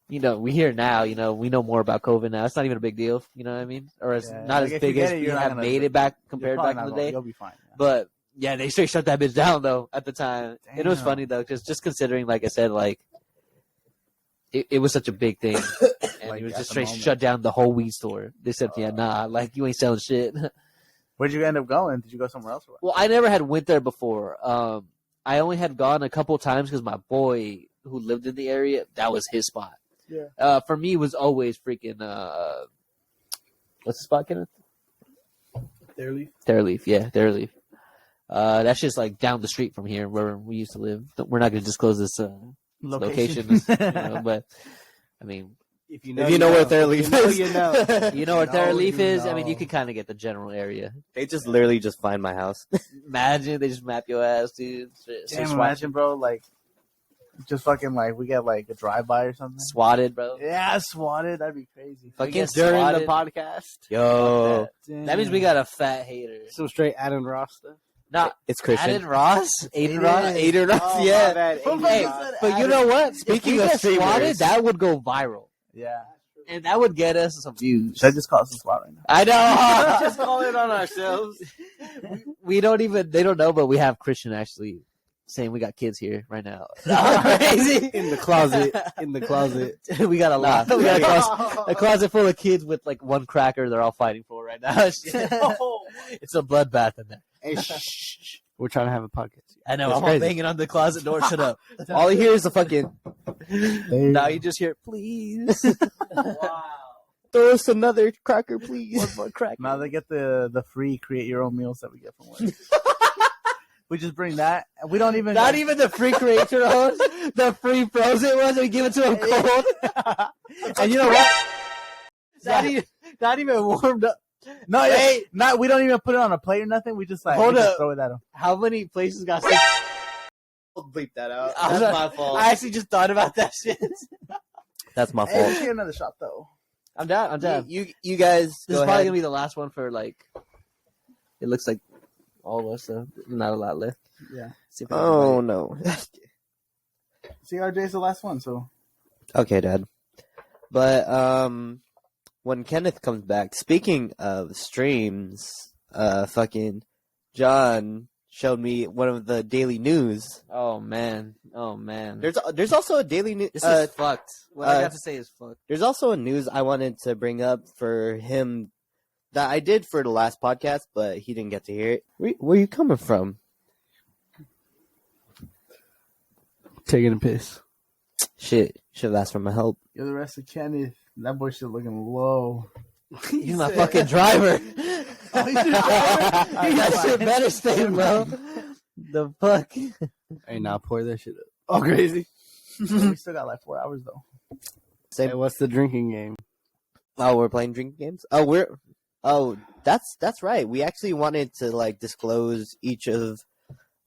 we hear now. We know more about COVID now. It's not even a big deal. You know what I mean? Or it's Yeah, not like, as if you big get as it, we you're not have gonna- made it back You're compared probably back in the not day. You'll be fine. Yeah. But yeah, they straight shut that bitch down though at the time. It was Damn. funny though, because just considering, like I said, like it was such a big thing, and Like, it was at just the straight moment. shut down the whole weed store. They said, "Yeah, nah, like you ain't selling shit." Where'd you end up going? Did you go somewhere else? Or what? Well, I never had went there before. I only had gone a couple times because my boy who lived in the area, that was his spot. Yeah. For me, it was always freaking. What's the spot, Kenneth? Theirleaf, yeah, Theirleaf. That's just like down the street from here where we used to live. We're not going to disclose this location, but I mean, If you know where Theirleaf is, you know. you know where No, Theirleaf you is. I mean, know. you can kind of get the general area. they just literally just find my house. Imagine they just map your ass, dude. Damn, imagine, bro, like, just fucking, like, we get, like, a drive-by or something. Swatted, bro. Yeah, swatted. That'd be crazy. Fucking During the swatted. podcast. Yo, That means we got a fat hater. Some straight Adam Ross stuff. Not it's Christian. Aiden Ross. Aiden Ross. Aiden Ross, Oh, yeah. my bad, Aiden Hey, Ross. but you know what? Speaking if we of get streamers- swatted, that would go viral, Yeah. and that would get us some views. Should I just call us a SWAT right now? I know. Just call it on ourselves. We don't even. They don't know, but we have Christian actually saying we got kids here right now. Crazy. In the closet. In the closet. We got a lot. We got a closet full of kids with like one cracker. They're all fighting for right now. It's a bloodbath in there. Hey, shh. We're trying to have a podcast. I know. It's I'm all crazy. banging on the closet door. Shut up. All you hear is a fucking Now you just hear, please. throw us another cracker, please. One more cracker. Now they get the free create your own meals that we get from work. We just bring that. And we don't even. Not even the free creator ones, the free frozen ones. We give it to them cold. And you know what? Not even warmed up. No, hey, not. We don't even put it on a plate or nothing. We just like Hold we just up. throw it at them. How many places got sick? I'll bleep that out. I was That's like- my fault. I actually just thought about that shit. That's my Hey, fault. let's get another shot though. I'm down. I'm down. You guys This go is probably ahead. gonna be the last one for like. It looks like all of us, so not a lot left. Yeah. See if I can Oh find no. CRJ's the last one, so Okay, Dad. But when Kenneth comes back, speaking of streams, fucking John showed me one of the daily news. it. Oh man. There's also a daily news. This is fucked. What I uh, got to say is fucked. There's also a news I wanted to bring up for him that I did for the last podcast, but he didn't get to hear it. Where you coming from? Taking a piss. Shit, should have asked for my help. You're the rest of Kenneth. That boy shit looking low. He's my fucking driver. That shit better stay, bro. The fuck? Hey, now pour that shit up. Oh, crazy. We still got like 4 hours though. Hey, what's the drinking game? Oh, we're playing drinking games. That's right. We actually wanted to like disclose each of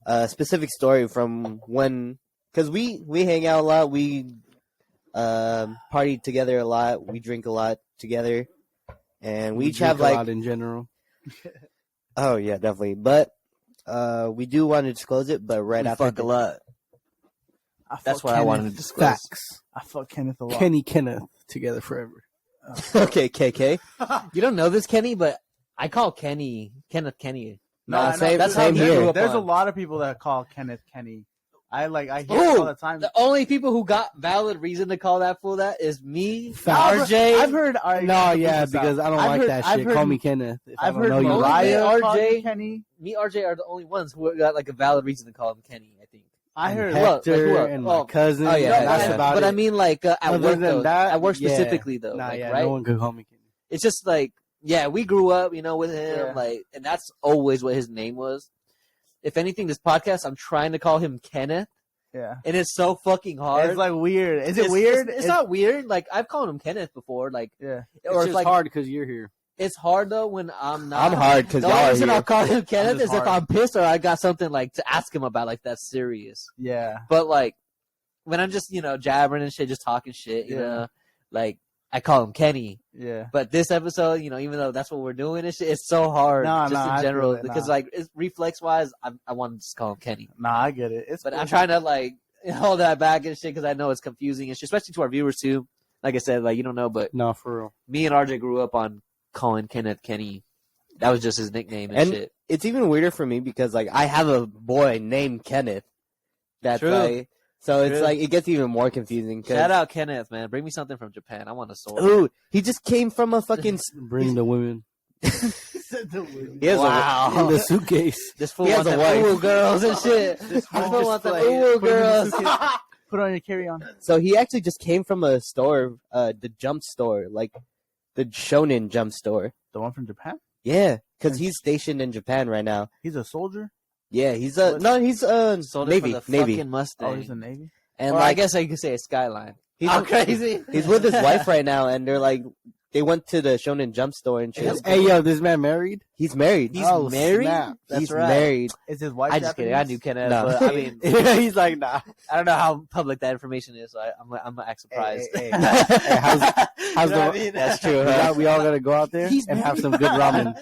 a specific story from when, because we hang out a lot. We party together a lot. We drink a lot together, and we each have a like lot in general. Oh yeah, definitely. But we do want to disclose it, but right We after fuck a lot. That's what I wanted to disclose. Facts. I fuck Kenneth a lot. Kenneth together forever. Okay, KK. You don't know this, Kenny, but I call Kenneth Keny. No, I know. same, That's how same he here. grew up There's a on. lot of people that call Kenneth Keny. I hear it all the time. The only people who got valid reason to call that fool that is me, Facts. RJ. I've heard. No, yeah, because I don't I've like heard- that I've shit. heard- Call me Kenneth. If I I've don't heard know you. Mariah, Mariah call RJ. you Kenny. Me, RJ are the only ones who got like a valid reason to call him Kenny. I think. I And heard. Who else? Like, Hector who else? and Oh, my cousin. oh, yeah, that's yeah. about but it. I mean, like at Other work, than though. that, At work yeah. specifically, though. Nah, like, yeah, right? no one could call me Kenny. It's just like, yeah, we grew up, with him, Yeah. like, and that's always what his name was. If anything, this podcast, I'm trying to call him Kenneth, Yeah. and it's so fucking hard. It's like weird. Is it It's- weird? It's not weird. Like I've called him Kenneth before. Like, Yeah. or It's it's just like hard because you're here. it's hard though when I'm not. I'm hard because The y'all only are reason here. I'll call him Kenneth just is if hard. I'm pissed or I got something like to ask him about, like that's serious. Yeah. But like when I'm just jabbering and shit, just talking shit, you Yeah. know, like I call him Kenny. Yeah. But this episode, even though that's what we're doing and shit, it's so hard No, just no, I in general feel it, because nah. like reflex wise, I want to just call him Kenny. Nah, I get it. It's But cool. I'm trying to like hold that back and shit because I know it's confusing and shit, especially to our viewers too. Like I said, like you don't know, but No, for real. me and RJ grew up on calling Kenneth Keny. That was just his nickname and, And shit. it's even weirder for me because like I have a boy named Kenneth. That's True. like, so it's True. like it gets even more confusing. 'Cause, Shout out Kenneth, man. Bring me something from Japan. I want a sword. Ooh, he just came from a fucking. Bring the women He has Wow. in the suitcase. This fool He has wants a them wife. ooh girls and shit. This whole fool wants them display. ooh Put 'em in the girls. suitcase. Put on your carry-on. So he actually just came from a store, the Jump store, like the Shonen Jump store. The one from Japan? Yeah, because he's stationed in Japan right now. He's a soldier? Yeah, he's What? he's Sold it Navy, for the Navy, fucking Mustang. Oh, he's a Navy? and Or I like guess I could say a Skyline. he's I'm crazy. he's with his wife right now, and they're like they went to the Shonen Jump store and shit. Hey, yo, this man married? He's married. He's Oh, married? snap. That's he's right. married. Is his wife I just kidding. I Japanese? knew Kenneth, No. but I mean, He's like, nah. I don't know how public that information is, so I'm gonna act surprised. Hey, how's You the? know what I mean? That's true. We all gotta go out there He's and have married. some good ramen.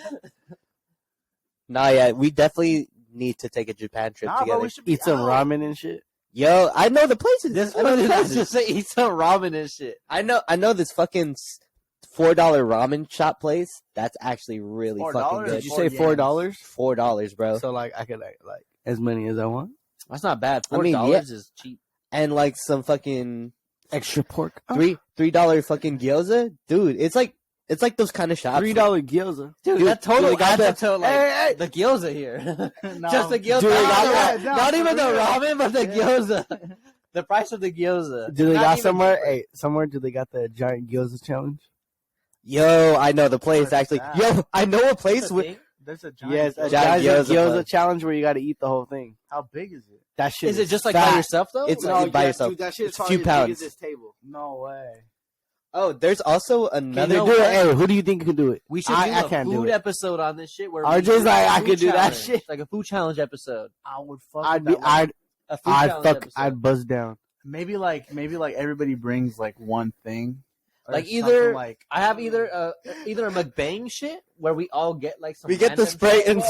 Nah, yeah, we definitely need to take a Japan trip Nah, bro, together. we should be Eat some out. ramen and shit. Yo, I know the places. This I know fool the let's places. just say eat some ramen and shit. I know this fucking $4 ramen shop place. That's actually really $4? fucking good. Did you Four say yens. $4? $4, bro. So like I could like as many as I want. That's not bad. I $4 mean, yeah. is cheap. And like some fucking Extra pork. $3 fucking gyoza, dude. It's like those kind of shops. $3 gyoza. Dude, Dude, that totally they got adds up to like Hey. the gyoza here. No. Just the gyoza. Dude, they got that. Not even the for real. ramen, but the Yeah. gyoza. The price of the gyoza. Do they Not got even somewhere? cheaper. Hey, somewhere do they got the giant gyoza challenge? Yo, I know the place What's actually. that? Yo, I know a That's place the with. thing. There's a giant. Yes, a Giant giant gyoza gyoza place. challenge where you got to eat the whole thing. How big is it? That shit Is it just like fat. by yourself though? It's Like, not by yourself. Dude, that shit It's is a probably few as big as pounds. this table. No way. Oh, there's also another. know Do it. what? Hey, who do you think can do it? we should I do a can't do food it. episode on this shit where RJ's we do like, a I food could do that challenge. shit. Like a food challenge episode. I would fuck. I'd with be, that one. A food challenge episode. I'd buzz down. Maybe like everybody brings like one thing. Or Like something either like I have either a mukbang shit where we all get like some. We get the random spray shit. and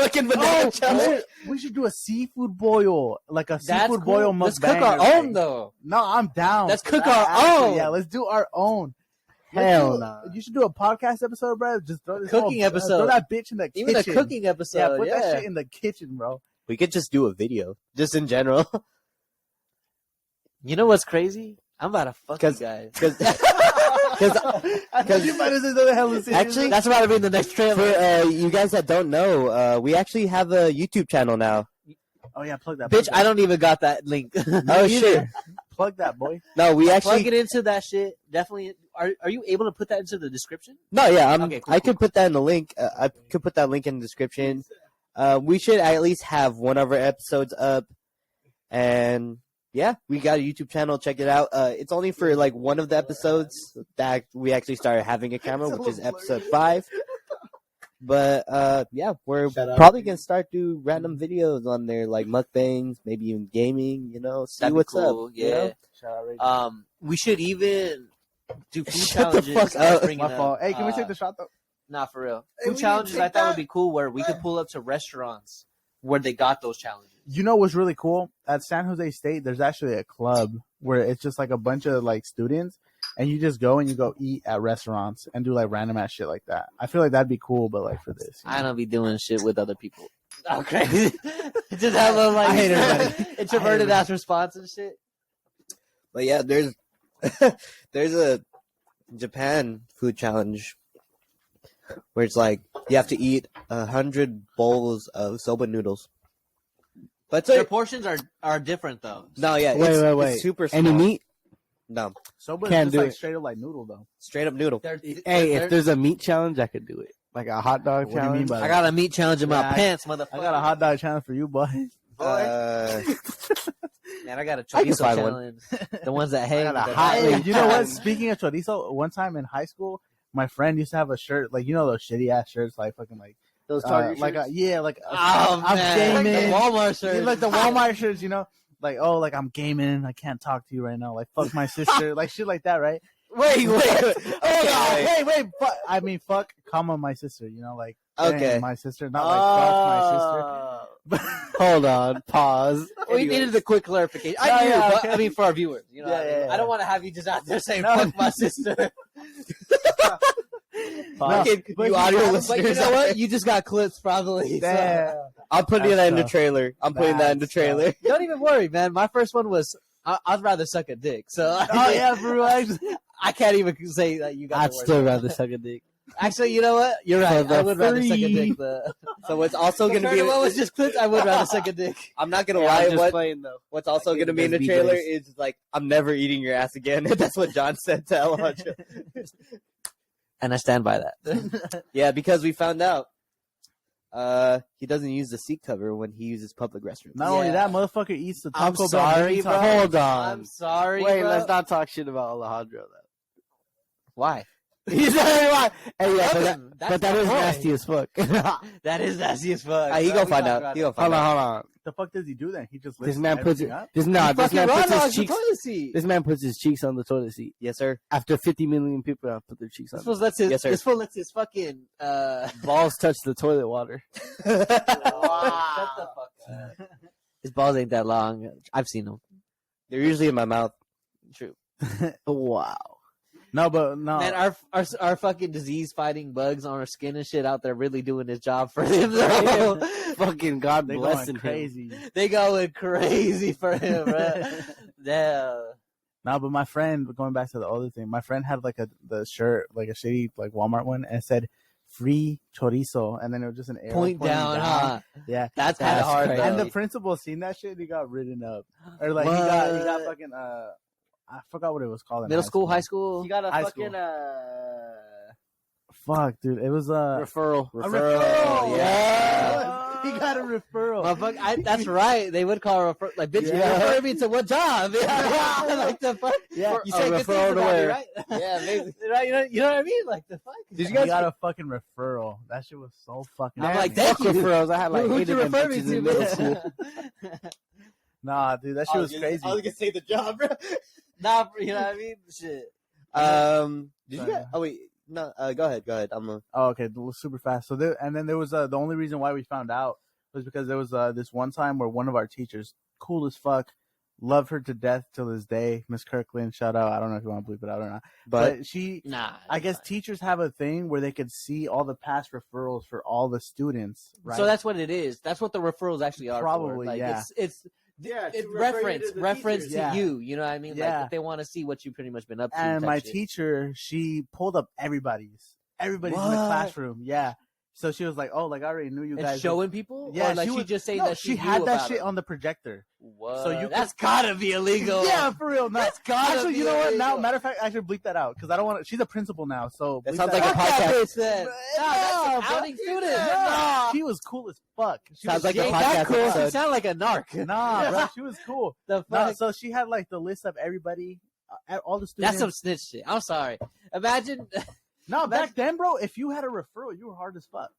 fucking banana challenge. we should do a seafood boil, like a That's seafood cool. boil mukbang. Let's cook our or something. own though. No, I'm down. Let's for cook that, our actually. own. Yeah, let's do our own. Let's Hell do- no. You should do a podcast episode, bro. Just throw this Cooking whole, episode. Throw that bitch in the Even kitchen. a cooking episode. Yeah, put that shit in the kitchen, bro. We could just do a video, just in general. You know what's crazy? I'm about to fuck you 'Cause- guys. 'cause- Because you might as well the hell is Actually, That's about to be in the next trailer. for you guys that don't know, we actually have a YouTube channel now. Oh yeah, plug that. Bitch, I don't even got that link. Oh shit! Plug that, boy. No, we Plug actually it into that shit. Definitely. Are you able to put that into the description? no, yeah. Okay, cool, I cool, could put that in the link. I could put that link in the description. We should at least have one of our episodes up, and yeah, we got a YouTube channel. Check it out. It's only for like one of the episodes that we actually started having a camera, which is episode 5. But yeah, we're probably gonna start do random videos on there, like mukbangs, maybe even gaming. You know, see That'd be what's cool, up. Yeah. You know? Shout out Radio. We should even do food Shut the challenges. fuck I was up. bringing My up, fault. Hey, can we take the shot though? Nah, for real. Hey, Food we challenges need to I take thought that. would be cool where we could pull up to restaurants where they got those challenges. You know what's really cool? At San Jose State, there's actually a club where it's just like a bunch of like students, and you just go and you go eat at restaurants and do like random ass shit like that. I feel like that'd be cool, but like for this, I don't be doing shit with other people. Okay. Just have a like I hate everybody. introverted ass response and shit. But yeah, there's there's a Japan food challenge where it's like you have to eat 100 bowls of soba noodles. But Their portions are different though. no, yeah, Wait. it's super small. Any meat? No, Soba Can't is just do like it. straight up like noodle though. straight up noodle. Hey, if there's a meat challenge, I could do it. Like a hot dog What do you challenge. mean by I got a meat challenge in my Yeah, pants, motherfucker. I got a hot dog channel for you, boy. Man, I got a I can chorizo find one. challenge. The ones that hang. got a with the hot knife. Hey, link. you know what? Speaking of chorizo, one time in high school, my friend used to have a shirt, like you know those shitty ass shirts, like fucking like Those like yeah, like Oh I'm man, gaming. the Walmart shirt. Like the Walmart shirts, you know, like oh, like I'm gaming, I can't talk to you right now, like fuck my sister, like shit like that, right? Wait, Hold on, Okay. wait, I mean, fuck, comma my sister, you know, like Okay. dang, my sister, not like fuck my sister. Hold on. Pause. We needed a quick clarification. No, I knew, yeah, but okay. I mean for our viewers, you know. Yeah, what I mean? yeah. I don't want to have you just out there saying No. "fuck my sister." Okay, but you audio But you listeners, know what? You just got clips probably. so- Damn. I'm putting That's that in the tough. trailer. I'm putting that in the That's trailer. Don't even worry, man. My first one was I'd rather suck a dick. So Oh yeah, for real. Actually. I can't even say that you got. I'd the word. still rather suck a dick. Actually, you know what? You're right. the I would rather suck a free. dick. But So it's also going to compared be. to what was just clipped, I would rather suck a dick. I'm not going to Yeah, lie. I'm just What playing though. What's also Like, going to be in the those trailer B-boys. is like, I'm never eating your ass again. That's what John said to Alejandro. And I stand by that. Yeah, because we found out he doesn't use the seat cover when he uses public restrooms. Not only Yeah. that, motherfucker eats the I'm Taco Bell. sorry, mini bro. taco. Hold on. I'm sorry. Wait, bro. let's not talk shit about Alejandro though. Why? He's not why. Hey, yeah, Nothing. but that my is point. nasty as fuck. Hold That is nasty as fuck. He bro. gonna We find talked out. about He it. gonna find out. hold on. The fuck does he do then? He just This lifts man puts it. everything up? This He man fucking raw puts his dogs the cheeks. toilet seat. This man puts his cheeks on the toilet seat. Yes, sir. After 50 million people have put their cheeks on. This fool lets his. Yes, sir. This fool lets his fucking. Balls touch the toilet water. Shut the fuck up. His balls ain't that long. I've seen them. They're usually in my mouth. True. Wow. No, but no. Man, our fucking disease fighting bugs on our skin and shit out there really doing his job for him. Though. Fucking God they blessing going him. crazy. They going crazy for him, bro. Yeah. No, but my friend, going back to the other thing, my friend had like the shirt, like a shitty like Walmart one, and it said "free chorizo," and then it was just an arrow Point pointing down, huh? Yeah, That's kind of That's hard, crazy. though. and the principal seen that shit, and he got written up, or like he What? got fucking I forgot what it was called. In Middle school, high school. You got a High fucking Fuck, dude, it was referral. a referral. Yeah. He got a referral. Motherfucker, that's right. They would call a refer like, bitch, you Yeah. refer me to what job? like the fuck. Yeah, You a say good referral things to about me, where? right? Yeah, maybe. Right? You know what I mean? Like the fuck. Did you He guys? got a fucking referral. That shit was so fucking. I'm like, Fuck thank you. referrals. I had like Who'd 8 you of them refer me bitches to, in middle bitch? school. Nah, dude, that shit was crazy. I was gonna say the job, bro. Nah, you know what I mean? Shit. Did you Sorry. guys? Oh wait, no. Go ahead. I'm a. Oh, okay, it was super fast. So there, and then there was the only reason why we found out was because there was this one time where one of our teachers, cool as fuck, love her to death till this day, Miss Kirkland. Shout out. I don't know if you want to bleep it out or not, but she. Nah. I guess teachers have a thing where they could see all the past referrals for all the students, right? So that's what it is. That's what the referrals actually are. Probably, for. Like, yeah. It's Yeah, It reference to Yeah. you. You know what I mean? Yeah. Like if they want to see what you pretty much been up to. And type my shit. teacher, she pulled up everybody's in the What? classroom. Yeah. So she was like, "Oh, like I already knew you And guys." showing people. Yeah, or like she she was just saying no, that she knew had that about shit it. on the projector. What? So you That's gotta be illegal. Yeah, for real. No, That's gotta actually, be you know what? Now, illegal. matter of fact, I should bleep that out because I don't want to. She's a principal now, so That bleep sounds like out. a Fuck that podcast. bitch then. No, that's bro. outing students. Yeah, she was cool as fuck. She Sounds was like She a ain't podcast that cool. She episode. sound like a narc. Nah, bro, she was cool. The No, fuck? so she had like the list of everybody, all the students. That's some snitch shit. I'm sorry. Imagine. No, back then, bro, if you had a referral, you were hard as fuck.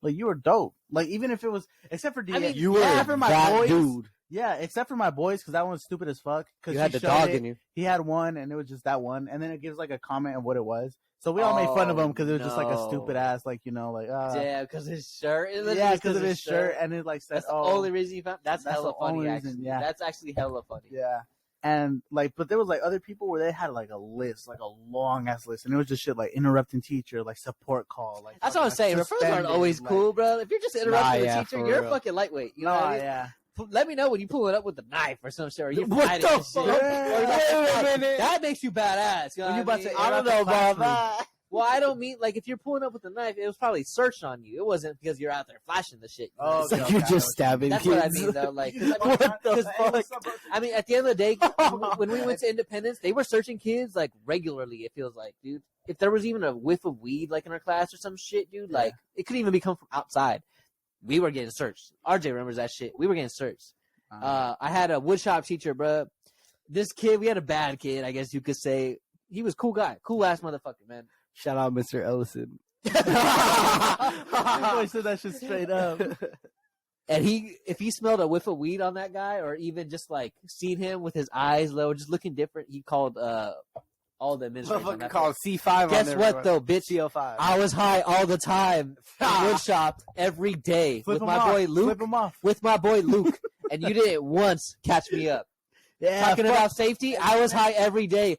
Like you were dope. Like even if it was, except for DA, I mean, You were except for my that boys, dude. Yeah, except for my boys, because that one was stupid as fuck. Because You had the dog in you. He had one, and it was just that one, and then it gives like a comment of what it was. So we all made fun of him because it was just like a no. stupid ass, like like Yeah, because his shirt. It literally yeah, was because of his shirt, and it like said, That's the only reason you found. That's That's hella the only funny. reason, Actually, yeah. that's actually hella funny. yeah. And like, but there was like other people where they had like a list, like a long ass list, and it was just shit like interrupting teacher, like support call, like That's what I'm saying. Referrals aren't suspended, always like- cool, bro. If you're just interrupting yeah, a teacher, for you're a real. fucking lightweight. You know what I mean? yeah. Let me know when you pull it up with a knife or some shit, or you're What fighting the and shit. fuck? Or like, Wait a minute. that makes you badass. You know When you what about to I I don't mean? know about classroom. that. Well, I don't mean like if you're pulling up with a knife, it was probably searched on you. It wasn't because you're out there flashing the shit. You know? Oh, It's okay, like you're okay, just stabbing That's kids. what I mean, though. Like, 'cause I mean, What the 'cause- fuck? I mean, at the end of the day, when we went to Independence, they were searching kids like regularly. It feels like, dude. If there was even a whiff of weed like in our class or some shit, dude, like it couldn't even be come from outside. We were getting searched. RJ remembers that shit. We were getting searched. I had a woodshop teacher, bro. This kid, we had a bad kid, I guess you could say. He was a cool guy, cool ass motherfucker, man. Shout out Mr. Ellison. Your boy said that shit straight up. And if he smelled a whiff of weed on that guy, or even just like seen him with his eyes low, just looking different, he called all the administrators. on Motherfucker that called C5 on Guess there, what bro. though, bitch? CO5. I was high all the time. Woodshop every day Flip with him my off. boy Luke. Flip him off. With my boy Luke, and you didn't once catch me up. Yeah, Talking about safety, I was high every day.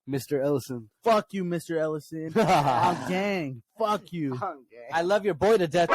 Mr. Ellison. fuck you, Mr. Ellison. I'm gang. Fuck you. I love your boy to death.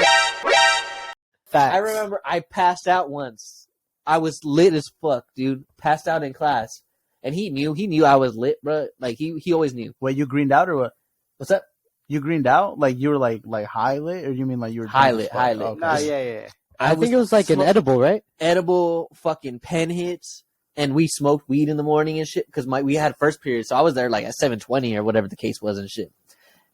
Facts. I remember I passed out once. I was lit as fuck, dude. Passed out in class, and he knew I was lit, bro. Like he always knew. Wait, you greened out or what? What's up? You greened out? Like you were like high lit, or you mean like you were High drunk as lit, fuck? high lit. Okay. Nah, yeah. I think it was like an edible, right? Edible fucking pen hits, and we smoked weed in the morning and shit because we had first period, so I was there like at 7:20 or whatever the case was and shit.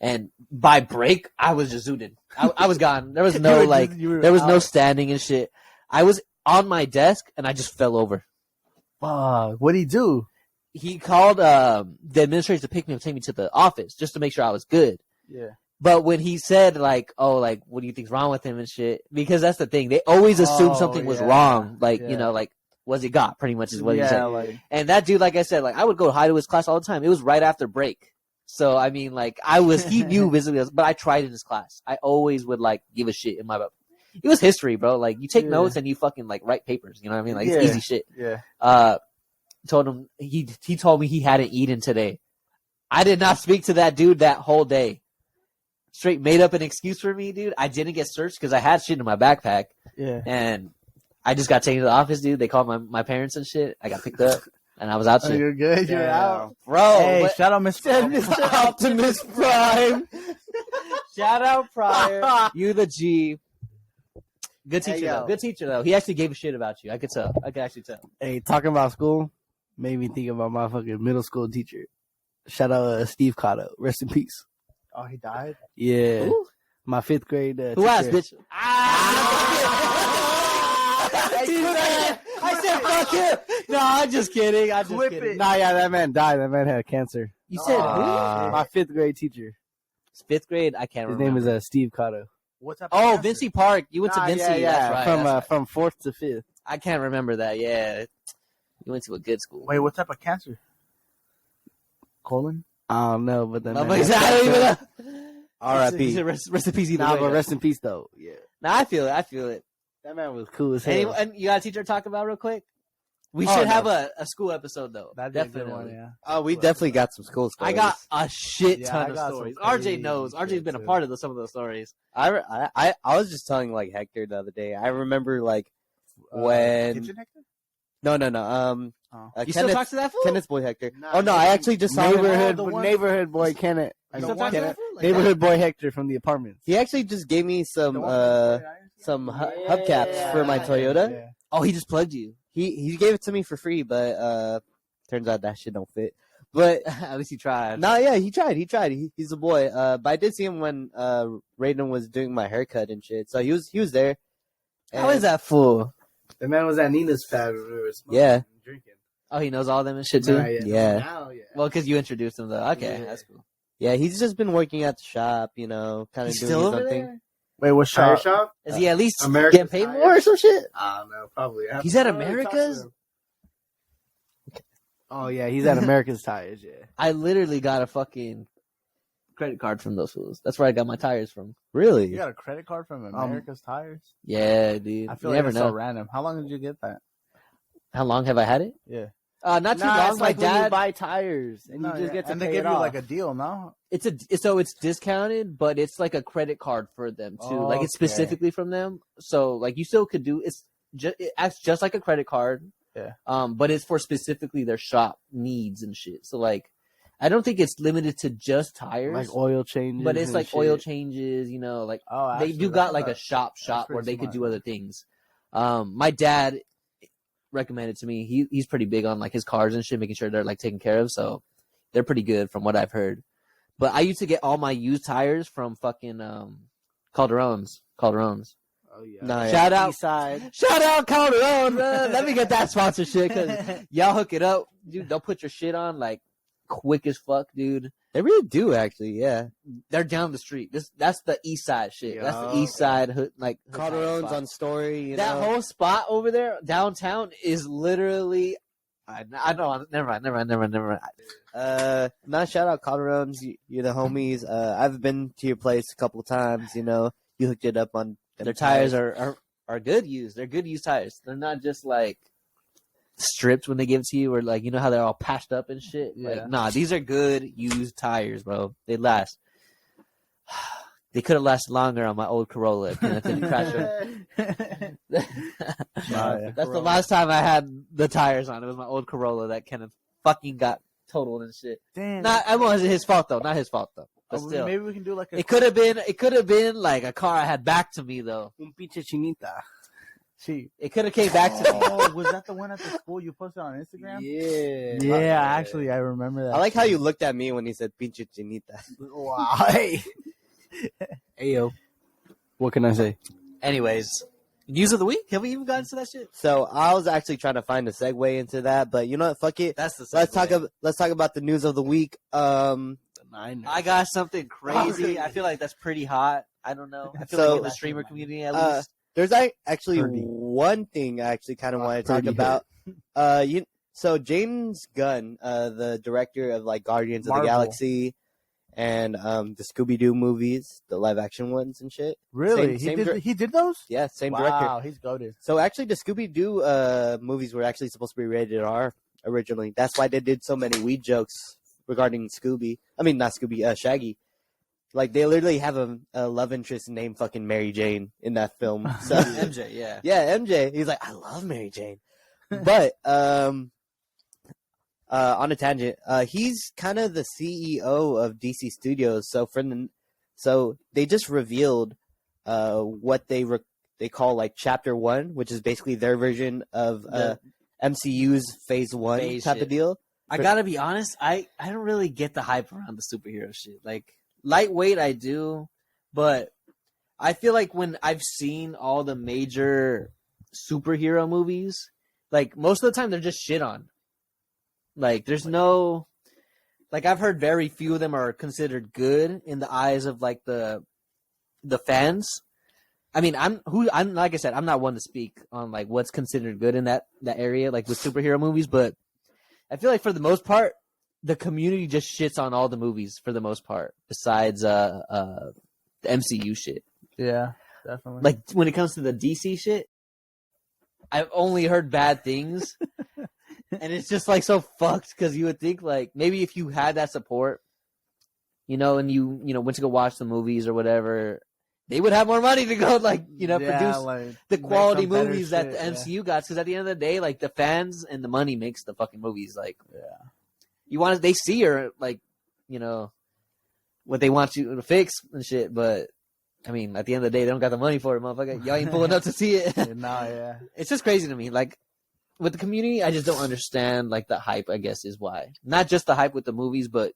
And by break, I was just zooted. I was gone. There was You no were like, just- you were there was no out. standing and shit. I was on my desk and I just fell over. Fuck. What'd he do? He called the administrators to pick me up, take me to the office just to make sure I was good. Yeah. But when he said like, "Oh, like, what do you think's wrong with him and shit?" Because that's the thing, they always assume Oh, something was yeah. wrong. Like, Yeah. you know, like, was he got? Pretty much is what he Yeah, said. like And that dude, like I said, like I would go high to his class all the time. It was right after break. So I mean, like he knew visibly, but I tried in his class. I always would like give a shit in my. It was history, bro. Like you take Yeah. notes and you fucking like write papers. You know what I mean? Like Yeah. it's easy shit. yeah. Told him he told me he hadn't eaten today. I did not speak to that dude that whole day. Straight made up an excuse for me, dude. I didn't get searched because I had shit in my backpack, Yeah. and I just got taken to the office, dude. They called my parents and shit. I got picked up, and I was out Oh, shit. you're good. You're out. Bro, Hey, but- shout out Mr. Optimus Prime. shout out Pryor. You the G. Good teacher, Hey, yo. though. Good teacher, though. He actually gave a shit about you. I could tell. I could actually tell. Hey, talking about school made me think about my fucking middle school teacher. Shout out Steve Cotto. Rest in peace. Oh, he died? Yeah. Who? My 5th grade Who asked, teacher. bitch? I said fuck him. No, I'm just kidding. I'm just Clip kidding. it. Nah, yeah, that man died. That man had cancer. You said My 5th grade teacher. who? 5th grade? I can't His remember. name is Steve Cotto. What type of Oh, cancer? Vinci Park. You went to Nah, Vinci. yeah, That's right. From that's right. from 4th to 5th. I can't remember that. Yeah. You went to a good school. Wait, what type of cancer? Colon? I don't know, but then No, but I don't even know. R.I.P. Rest in peace either Nah, way, but though. rest in peace though. Yeah. Nah, I feel it. I feel it. That man was cool as hell. And you got a teacher to talk about real quick? We Oh, should no. have a school episode, though. That'd be a Definitely. good one, yeah. Oh, we definitely got some school stories. I got a shit Yeah, ton I of got some stories. crazy RJ knows. RJ's shit, been a too. part of some of those stories. I was just telling like Hector the other day. I remember like when Kitchen Hector? No. You still talk to that fool? Kenneth's boy Hector. Nah, oh no, I actually just saw him. Neighborhood boy Kenneth. You still talk to that fool? Like Neighborhood boy Hector from the apartments. He actually just gave me some hubcaps for my Toyota. Yeah. Oh, he just plugged you. He gave it to me for free, but turns out that shit don't fit. But At least he tried. no, yeah, he tried. He's a boy. But I did see him when Raiden was doing my haircut and shit. So he was there. How is that fool? The man was at Nina's pad when we were smoking Yeah. and drinking. Oh, he knows all them and shit too. Nah, Yeah. Now, yeah. Well, because you introduced him though. Okay, Yeah. that's cool. Yeah, he's just been working at the shop, kind of doing He's still his over own thing. there. Wait, what Tire shop? shop? Is he at least America's getting paid Tire. more or some shit? I don't know, probably. I have He's to at talk to America's? him. Oh yeah, he's at America's Tires. Yeah. I literally got a fucking credit card from those fools. That's where I got my tires from. Really? You got a credit card from America's Tires? Yeah, dude. I feel you like never it's know. so random. How long did you get that? How long have I had it? Yeah. Not too long. It's My like when you dad. buy tires and No, you just yeah. get to and pay they give it you off. like a deal, no? It's discounted, but it's like a credit card for them too. Like it's Okay. specifically from them. So like you still could do it acts just like a credit card. Yeah. But it's for specifically their shop needs and shit. So like I don't think it's limited to just tires. like oil changes, but it's and like shit. oil changes, like Oh, they actually, do got that's like a not- shop where pretty they could smart. do other things. My dad recommended to me. He's pretty big on like his cars and shit, making sure they're like taken care of. So they're pretty good from what I've heard. But I used to get all my used tires from fucking Calderones. Oh yeah. Nah, yeah. Shout out, Side. shout out Calderon. Let me get that sponsorship because y'all hook it up, dude. They'll put your shit on like quick as fuck, dude. They really do, actually. Yeah. They're down the street. That's the east side shit. That's the Yo, east side hood, like hood Calderon's spot. on Story. That whole spot over there downtown is literally. I know. Never mind. Not shout out Calderon's. You're the homies. I've been to your place a couple of times. You hooked it up on them Their tires are good used. They're good used tires. They're not just like stripped when they give it to you, or like how they're all patched up and shit. Yeah. Like, nah, these are good used tires, bro. They last. They could have lasted longer on my old Corolla if I didn't crash them. That's the last time I had the tires on. It was my old Corolla that kind of fucking got totaled and shit. Damn. It wasn't his fault though. Not his fault though. But Oh, still, maybe we can do like a. it could have been like a car I had back to me though. Un pinche chinita. See. It could have came back to me. Oh, was that the one at the school you posted on Instagram? Yeah. Yeah, actually, I remember that. I like how you looked at me when he said pinche chinita. Wow. Hey. Ayo. What can I say? Anyways, news of the week. Have we even gotten to that shit? So I was actually trying to find a segue into that, but you know what? Fuck it. That's the. Let's talk about the news of the week. I got something crazy. I feel like that's pretty hot. I don't know. I feel So- like in the streamer community at least. There's actually Purdy. one thing I actually kind of want to talk Purdy about. So James Gunn, the director of like Guardians of the Marvel. Galaxy and the Scooby Doo movies, the live action ones and shit. Really? Same He did those? Yeah, same director. Wow, he's goated. So actually, the Scooby Doo movies were actually supposed to be rated R originally. That's why they did so many weed jokes regarding Scooby. I mean, not Scooby, Shaggy. Like they literally have a love interest named fucking Mary Jane in that film. So MJ, yeah. yeah, MJ. He's like, I love Mary Jane. But on a tangent, he's kind of the CEO of DC Studios. So they just revealed what they call like Chapter 1, which is basically their version of MCU's Phase 1 Phase type shit. of deal. I gotta be honest. I don't really get the hype around the superhero shit. Like lightweight, I do, but I feel like when I've seen all the major superhero movies, like most of the time they're just shit on. Like there's no, like I've heard very few of them are considered good in the eyes of like the fans. I mean, I'm like I said, I'm not one to speak on like what's considered good in that area, like with superhero movies, but I feel like for the most part, the community just shits on all the movies for the most part, besides the MCU shit. Yeah, definitely. Like when it comes to the DC shit, I've only heard bad things, and it's just like so fucked because you would think like maybe if you had that support, and you went to go watch the movies or whatever, they would have more money to go produce like, the make quality some better movies that shit, the yeah. MCU got. Because at the end of the day, like the fans and the money makes the fucking movies. Like, Yeah. they see her like, what they want you to fix and shit. But I mean, at the end of the day, they don't got the money for it, motherfucker. Y'all ain't pulling up to see it. Yeah. It's just crazy to me. Like with the community, I just don't understand like the hype. I guess is why. Not just the hype with the movies, but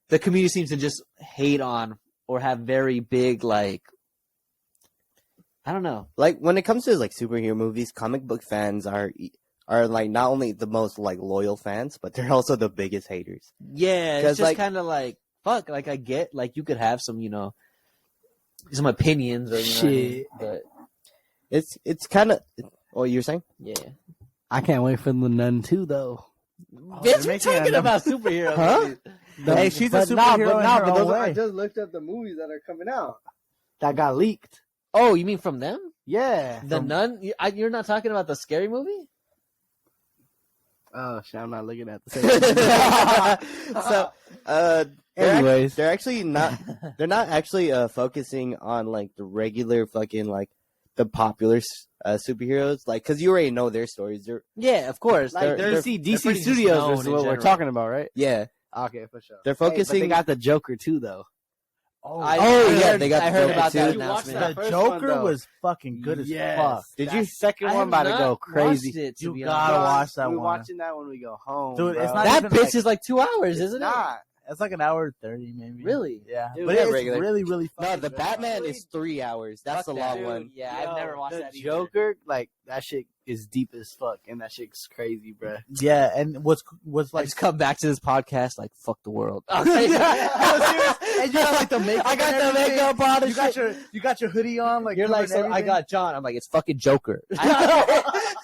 the community seems to just hate on or have very big like. I don't know. Like when it comes to like superhero movies, comic book fans are like not only the most like loyal fans, but they're also the biggest haters. Yeah, 'Cause, it's just like- kind of like fuck. Like I get like you could have some some opinions or Shit. but It's kind of what you're saying. yeah. I can't wait for the Nun 2 though. Bitch, they're we're making talking a- about superheroes. Huh? Hey, she's a superhero in her own way. just looked up the movies that are coming out. That got leaked. Oh, you mean from them? Yeah. The Nun? You're not talking about the scary movie? Oh shit, I'm not looking at the same. So, Anyways. they're actually not. They're not actually focusing on like the regular fucking like the popular superheroes, like because you already know their stories. Yeah, of course. Like they're DC pretty just Studios known is in what we're general. talking about, right? Yeah, Okay, for sure. they're Hey, but focusing. they got the Joker too, though. yeah, they got I the heard Joker about too. that You watched announcement. that? The first Joker one, though. was fucking good as fuck. Did That you? second I one have about to not go crazy? watched it, to You be gotta honest. watch that We're one. watching that when we go home. Dude, it's bro. not That even, bitch like- is like 2 hours, isn't it? not. It's like an hour and 30, maybe. Really? Yeah. Dude, but yeah, it's regular. really, really fun. No, the Batman is 3 hours. That's Fuck the that. long Dude, one. Yeah, I've never watched the that either. Joker, like that shit is deep as fuck, and that shit's crazy, bro. Yeah, and what's I like just come back to this podcast like fuck the world. and you got like the makeup. I got and the everything. makeup on and You got shit. you got your hoodie on, like You're like, covering so I everything. got John. I'm like, it's fucking Joker.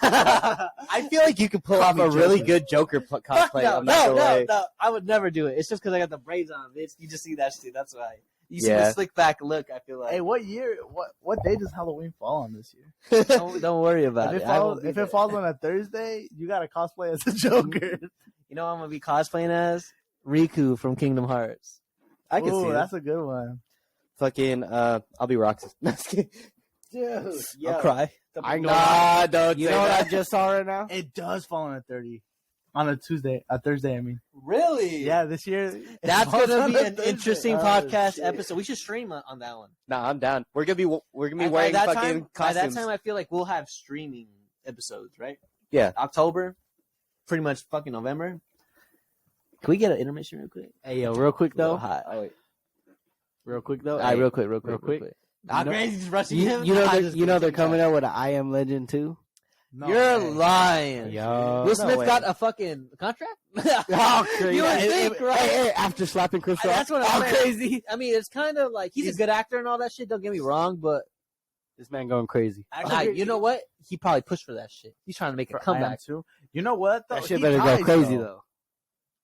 I feel like you could pull off me a really Joker. good Joker cosplay. no, I'm not gonna lie. no. I would never do it. It's just because I got the braids on, bitch. You just see that shit. That's why. You see Yeah. the slick back look. I feel like. Hey, what year? What day does Halloween fall on this year? don't worry about If it. it I falls, won't be if there. it falls on a Thursday, you got to cosplay as a Joker. You know what I'm gonna be cosplaying as? Riku from Kingdom Hearts. I can Ooh, see that. that's a good one. Fucking, I'll be Roxas. No, just kidding. Dude, I'll cry. Nah, don't You say know what I that. just saw right now? It does fall on a Thursday. I mean. Really? Yeah, this year. it That's falls gonna on be a an Thursday. interesting Oh, podcast shit. episode. We should stream on that one. Nah, I'm down. We're gonna be By wearing that fucking time, by costumes. that time, I feel like we'll have streaming episodes, right? Yeah. October, pretty much fucking November. Can we get an intermission real quick? Hey, yo, real quick though. Hot. Oh, wait. Real quick though. All right, Hey, real quick. Not crazy, just rushing You, him. you know they're coming out with an I Am Legend too. No You're way. lying. Yo, Will Smith way. got a fucking contract? Oh, crazy! You would Hey, think, hey, right? hey, after slapping Chris Rock, That's what I'm saying. crazy. I mean, it's kind of like he's a good actor and all that shit. Don't get me wrong, but This man going crazy. you know what? He probably pushed for that shit. He's trying to make a For I Am comeback. Too. You know what? Though? That shit He better dies, go crazy though.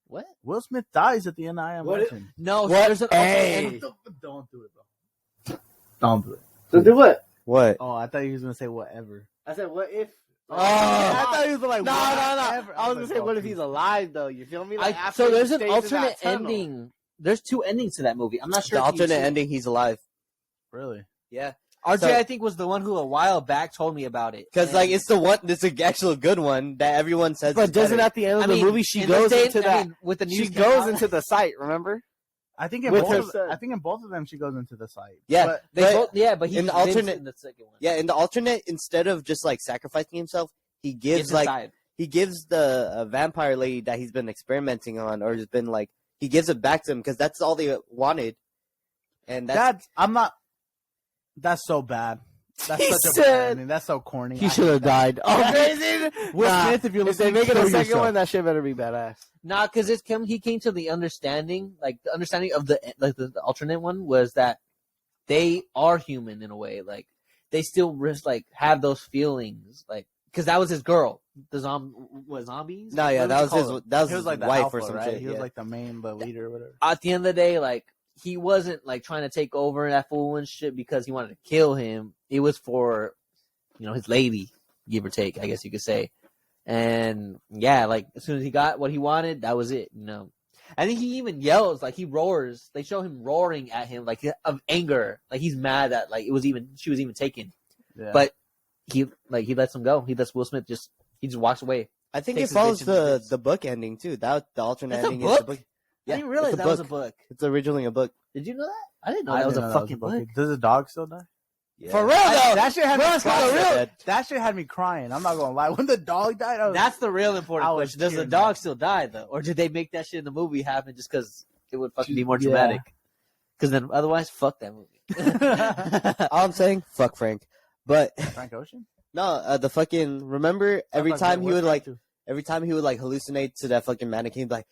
What? Will Smith dies at the end of I Am What? Legend. No, What? there's an Hey. alternate ending. Don't do it, bro. Don't do it. So do what? What? Oh, I thought he was gonna say whatever. I said, what if? Oh, I thought he was like, No. whatever. I was gonna like, say, oh, what if please. he's alive though? You feel me? Like, after So he there's an stays in alternate that tunnel. ending. There's 2 endings to that movie. I'm not sure. The if you've alternate seen it. ending, he's alive. Really? Yeah. RJ, So- I think, was the one who a while back told me about it. Because, like, And- it's the one, it's an actual good one that everyone says But is doesn't better. at the end of I the mean, movie she in this goes day- into I that? mean, with the news She came goes out- into the site. Remember? I think in With both. her Of, son. I think in both of them she goes into the site. Yeah. But They But both, yeah, but he in the lives alternate- in the second one. Yeah, in the alternate, instead of just, like, sacrificing himself, he gives, Gets like, inside. he gives the vampire lady that he's been experimenting on, or has been, like, he gives it back to him because that's all they wanted. And that's I'm not. That's so bad. That's He such a said- bad ending. That's so corny. He I should hate have that. died. Oh, crazy! Will Nah, Smith, if you're if they listening, make it a kill second yourself. one, that shit better be badass. Nah, because he came to the understanding, like the understanding of the alternate one was that they are human in a way, like they still have those feelings, like because that was his girl, the zombies. no, yeah, What that you was call his, them? that was He was his like the wife alpha, or some right? shit. He was Yeah. like the main, the leader or whatever. At the end of the day, like he wasn't like trying to take over that fool and shit because he wanted to kill him. It was for, his lady, give or take, I guess you could say. And yeah, like as soon as he got what he wanted, that was it. I think he even yells, like he roars. They show him roaring at him, like of anger, like he's mad that like she was even taken. Yeah. But he lets him go. He lets Will Smith just walks away. I think it Takes his follows bitch in his the book ending too. That the alternate That's a ending is the book? book. I didn't realize it's a that was a book. It's originally a book. Did you know that? I didn't know I that was didn't a know fucking book. Does the dog still die? Yeah. For real though, That shit had me Bro, crying. That shit had me crying. I'm not gonna lie. When the dog died, I was, that's the real important I was question. Does the tearing dog up. still die though, or did they make that shit in the movie happen just because it would fucking be more Yeah. dramatic? Because then otherwise, fuck that movie. All I'm saying, fuck Frank. But Frank Ocean. no, the fucking remember every I thought time that he was would like Frank, too. every time he would like hallucinate to that fucking mannequin, he'd be like,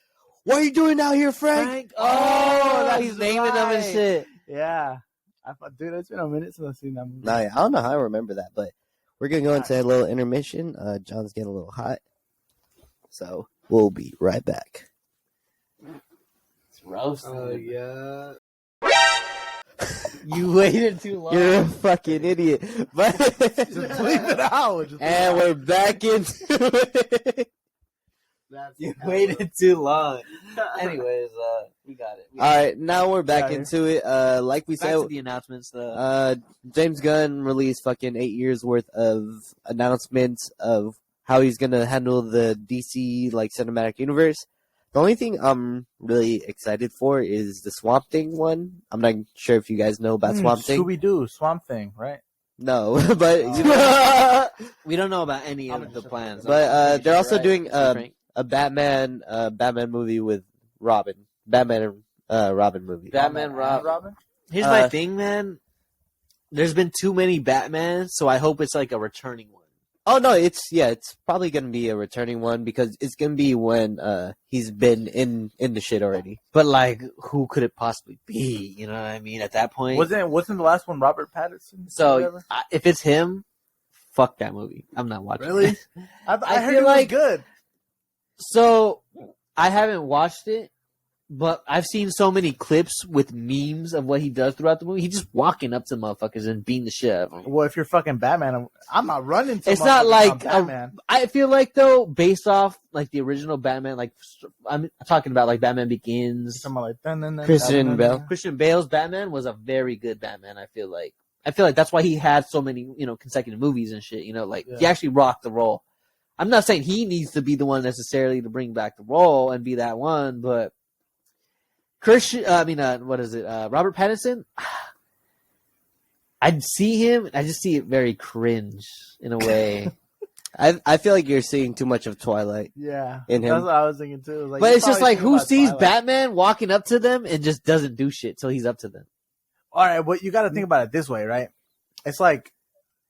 "What are you doing out here, Frank?" Frank, that's he's naming them and right. shit. Yeah. Dude, it's been a minute since I've seen that movie. Nah, I don't know how I remember that, but we're gonna go into a little intermission. John's getting a little hot, so we'll be right back. It's roasting. yeah. You waited too long. You're a fucking idiot. But Just leave it out. Just leave it and out. we're back into it. You waited too long. Anyways, we got it. All right, now we're back Yeah. into it. Like we Back said, to the announcements. Though. James Gunn released fucking 8 years worth of announcements of how he's gonna handle the DC like cinematic universe. The only thing I'm really excited for is the Swamp Thing one. I'm not sure if you guys know about Swamp Thing. Scooby Doo, Swamp Thing, right? No, but We don't know about any I'm of the just- plans. But, I'm pretty they're sure, also right? doing, Mr. Frank? a Batman movie with Robin. Batman and Robin movie. Batman, Robin. Here's my thing, man. There's been too many Batmans, so I hope it's like a returning one. Oh no, it's probably gonna be a returning one because it's gonna be when he's been in the shit already. But like, who could it possibly be? You know what I mean? At that point, Wasn't the last one Robert Pattinson? so Whatever? if it's him, fuck that movie. I'm not watching. Really? it. I I heard feel it like- was good. So I haven't watched it, but I've seen so many clips with memes of what he does throughout the movie. He's just walking up to motherfuckers and beating the shit out of them. Well, if you're fucking Batman, I'm not running. To It's not motherfuckers, like I'm Batman. I feel like though, based off like the original Batman, like I'm talking about like Batman Begins. Something like dun, dun, dun, Christian dun, dun, Bale. dun. Christian Bale's Batman was a very good Batman. I feel like that's why he had so many consecutive movies and shit. Like he Yeah. actually rocked the role. I'm not saying he needs to be the one necessarily to bring back the role and be that one, but Robert Pattinson. I'd see him. I just see it very cringe in a way. I feel like you're seeing too much of Twilight. Yeah, In him. That's what I was thinking too. Like, But you're it's just probably like, thinking who about sees Twilight. Batman walking up to them and just doesn't do shit till he's up to them? All right, but you got to think about it this way, right? It's like,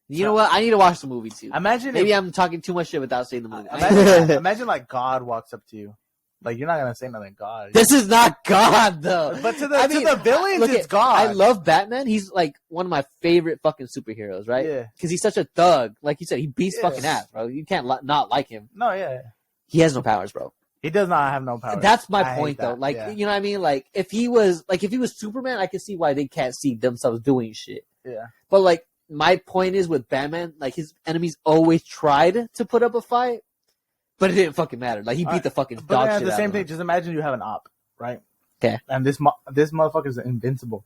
You know what? I need to watch the movie too. imagine Maybe if, I'm talking too much shit without seeing the movie. imagine like God walks up to you, like you're not gonna say nothing. God, This is not God, though. but to the villains, look it's at- God. I love Batman. He's like one of my favorite fucking superheroes, right? Yeah. Because he's such a thug. Like you said, he beats Yeah. fucking ass, bro. You can't not like him. No, yeah, He has no powers, bro. he does not have no power. That's I my hate point, though. that, Like, yeah. you know what I mean? Like, if he was Superman, I could see why they can't see themselves doing shit. Yeah. But like, my point is with Batman, like his enemies always tried to put up a fight, but it didn't fucking matter. Like he beat the fucking But dog then shit the out same of thing. him. Just imagine you have an op, right? 'Kay. And this motherfucker is invincible.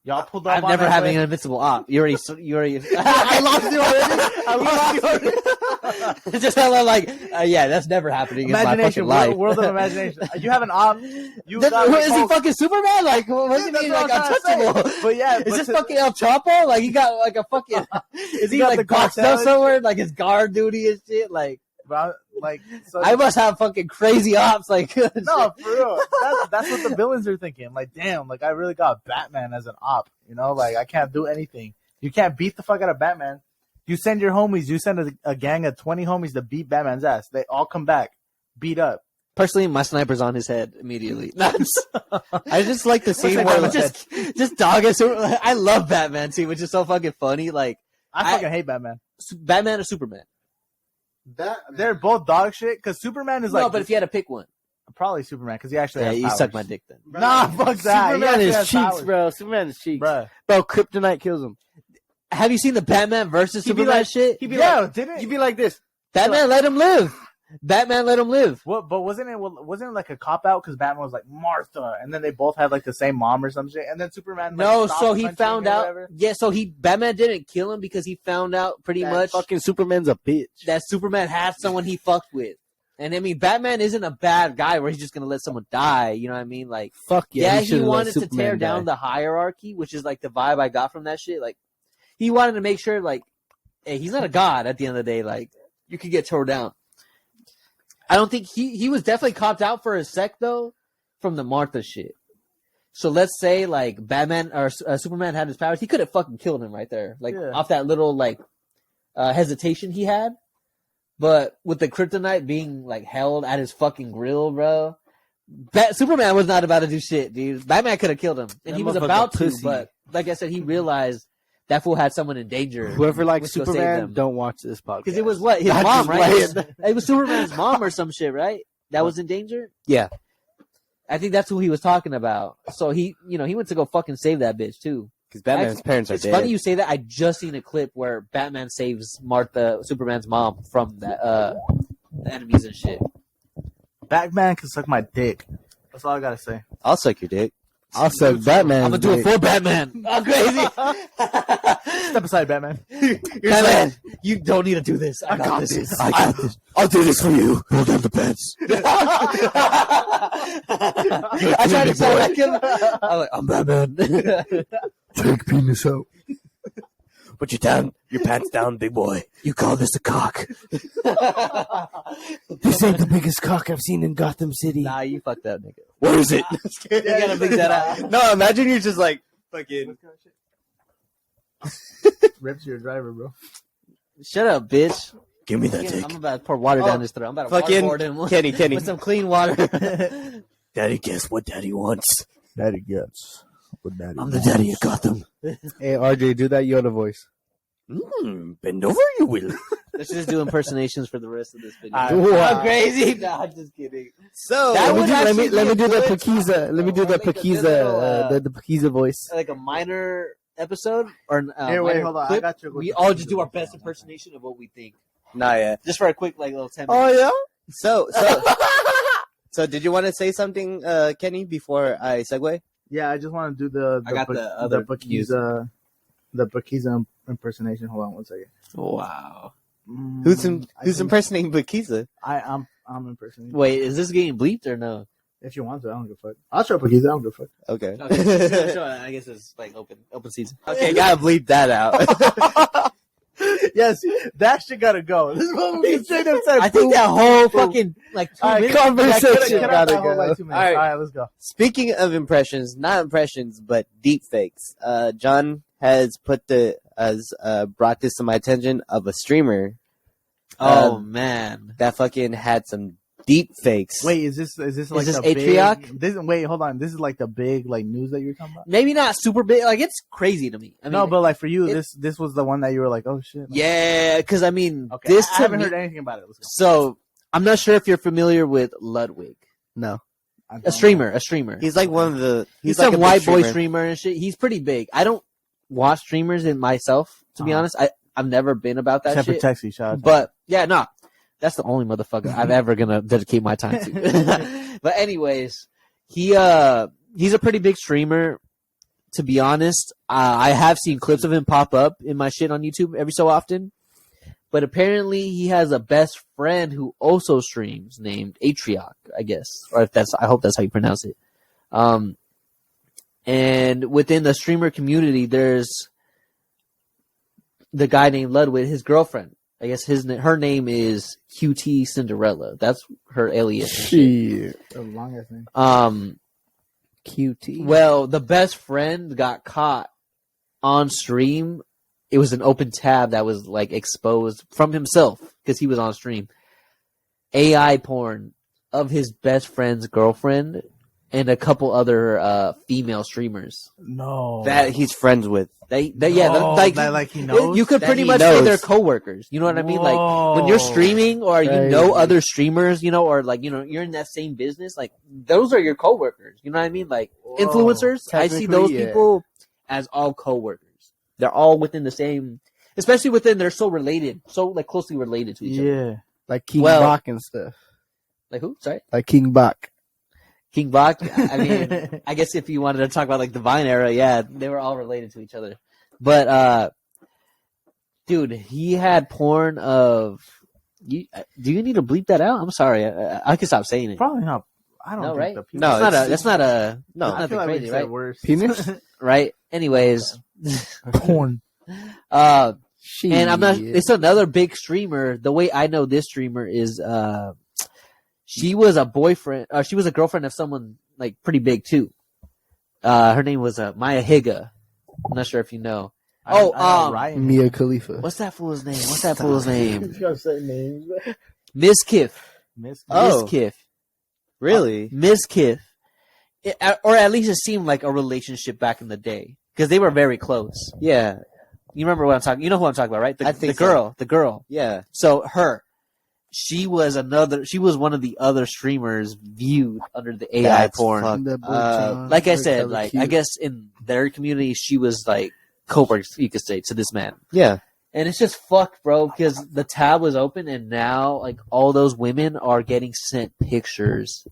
Y'all pulled up. I'm on never that having way. an invincible op. You already. I lost you already. I lost you already. Just hella like, yeah, that's never happening in my fucking Imagination, life. world of imagination. You have an op. You Is got he Hulk. fucking Superman? Like, what do you That's mean, what like I'm trying to say. untouchable? But yeah, Is but this to- fucking El Chapo? Like, he got like a fucking. Is he got like the boxed up cartel. somewhere? Like his guard duty and shit? Like, Bro, like, so I must have fucking crazy ops. Like, no, for real. That's what the villains are thinking. Like, damn, like I really got Batman as an op. Like I can't do anything. You can't beat the fuck out of Batman. You send your homies. You send a gang of 20 homies to beat Batman's ass. They all come back, beat up. Personally, my sniper's on his head immediately. I just like the scene where just dog it. I love Batman too, which is so fucking funny. Like, I fucking hate Batman. Batman or Superman? They're both dog shit. Because Superman is like No, but if you had to pick one, probably Superman. Because he actually yeah, has you powers. suck my dick then. Nah, fuck that. He Superman actually is has cheeks, powers. bro. Superman is cheeks. Bruh. Bro, kryptonite kills him. Have you seen the Batman versus He'd be Superman like- shit? He'd be Yeah, like, didn't you'd be like this. Batman let him live. Batman let him live. What? But wasn't it like a cop out because Batman was like Martha, and then they both had like the same mom or some shit, and then Superman. Like, No, stopped so he punching found or out. whatever? Yeah, so Batman didn't kill him because he found out pretty That much fucking Superman's a bitch. that Superman had someone he fucked with. And I mean, Batman isn't a bad guy where he's just gonna let someone die. You know what I mean? Like, Fuck yeah, he should've let wanted to tear Superman down die. the hierarchy, which is like the vibe I got from that shit. Like, he wanted to make sure, like, hey, he's not a god at the end of the day. Like, you could get torn down. I don't think he was definitely copped out for a sec though from the Martha shit. So let's say like Batman or Superman had his powers, he could have fucking killed him right there, like off that little like hesitation he had. But with the kryptonite being like held at his fucking grill, bro, Superman was not about to do shit, dude. Batman could have killed him, and That he was motherfucker about to, pussy. but like I said, he realized that fool had someone in danger. Whoever likes went to go save Superman, them. don't watch this podcast. Because it was what his I'm mom, just right? playing. It was Superman's mom or some shit, right? That was in danger. Yeah. I think that's who he was talking about. So he went to go fucking save that bitch too. Because Batman's parents are It's dead. funny you say that. I just seen a clip where Batman saves Martha, Superman's mom, from that the enemies and shit. Batman can suck my dick. That's all I gotta say. I'll suck your dick. I'll suck Batman. I'm gonna do it for Batman. I'm crazy. Step aside, Batman. Batman, you don't need to do this. I got this. I got this. I'll do this for you. Roll down the pants. I tried to sound like him. I'm like, I'm Batman. Take penis out. Put your pants down, big boy. You call this a cock. This ain't the biggest cock I've seen in Gotham City. Nah, you fucked up, nigga. Where is it? You gotta fix that out. No, imagine you're just like, fucking. Rips your driver, bro. Shut up, bitch. Give me that dick. I'm about to pour water down his throat. I'm about to Fucking waterboard him Kenny. with some clean water. Daddy, guess what daddy wants? Daddy gets what daddy. I'm the daddy of Gotham. Hey, RJ, do that Yoda voice. Bend over, you will. Let's just do impersonations for the rest of this video. Wow. I'm crazy. No, I'm just kidding. So, That Let would me actually do be a the good Pakiza. topic, Let me do though. the Like a good little, Pakiza. The Pakiza voice. Like a minor episode or Here, wait, minor hold on. I clip. got you. We all just do our best impersonation of what we think, not yet. just for a quick like little 10 minutes. Oh yeah. So did you want to say something, Kenny, before I segue? Yeah, I just want to do the I got the other the Pakiza impersonation. Hold on one second. Wow. Who's I can- impersonating Bakiza? I'm impersonating. Wait, is this getting bleeped or no? If you want to, I don't give a fuck. I'll show Pakiza. I don't give a fuck. Okay. Okay, sure, I guess it's like open season. Okay, gotta bleep that out. Yes, that shit gotta go. This is what we straight up said. I think that whole fucking like 2 All right, minutes. conversation Cut out gotta that whole, go. like, 2 minutes. All right. All right, let's go. Speaking of impressions, not impressions, but deep fakes. John has brought this to my attention of a streamer Oh man. that fucking had some deep fakes. Wait, is this like this the Atrioc? big? Wait, hold on. This is like the big like news that you're talking about. Maybe not super big. Like it's crazy to me. I mean, No, but like for you, it- this was the one that you were like, oh shit. yeah, because I mean, Okay. this I to haven't me. heard anything about it. Let's go. So I'm not sure if you're familiar with Ludwig, No. I don't a streamer. He's like one of the. He's like some a big white boy streamer and shit. He's pretty big. I don't watch streamers in myself, to be Uh-huh. honest. I've never been about that Except for shit. Texas, shout out. But yeah, no, that's the only motherfucker I'm ever gonna dedicate my time to. But anyways, he's a pretty big streamer. To be honest, I have seen clips of him pop up in my shit on YouTube every so often. But apparently, he has a best friend who also streams named Atrioc, I guess, or I hope that's how you pronounce it. And within the streamer community, there's the guy named Ludwig, his girlfriend. I guess her name is QT Cinderella. That's her alias. and shit. Shit. A long ass name. QT. Well, the best friend got caught on stream. It was an open tab that was like exposed from himself because he was on stream. AI porn of his best friend's girlfriend and a couple other female streamers No. that he's friends with. Like he knows. You could That pretty he much say knows. they're coworkers. You know what I mean? Like when you're Whoa. streaming or you Crazy. know other streamers, or like you're in that same business. Like those are your coworkers. You know what I mean? Like influencers. I see those Technically, yeah. people as all coworkers. They're all within the same, especially within they're so related, so like closely related to each other. Yeah. Like King Well- Bach and stuff. Like who? Sorry, Like King Bach. King Bach. I mean, I guess if you wanted to talk about like the Vine era, yeah, they were all related to each other. But dude, he had porn of. Do you need to bleep that out? I'm sorry, I can stop saying it. Probably not. I don't No, think right? the people. No, That's not a No. I nothing feel like we crazy, said right? worse. Penis? Right. Anyways, Porn. and I'm not. Shit. It's another big streamer. The way I know this streamer is, she was a boyfriend. She was a girlfriend of someone like pretty big too. Her name was Maya Higa. I'm not sure if you know. I know Ryan. Mia Khalifa. What's that fool's name? What's that fool's name? You gotta say names. Miss Kiff. Miss. Oh. Miss Kiff. Really? Miss Kiff. Or at least it seemed like a relationship back in the day because they were very close. Yeah. You remember what I'm talking? You know who I'm talking about, right? I think the girl. Yeah. So she was one of the other streamers viewed under the AI That's porn. fucked That boy up. John. Like I Looks said, hella like cute. I guess in their community, she was like co-worker, you could say, to this man. Yeah. And it's just fucked, bro, because the tab was open and now like all those women are getting sent pictures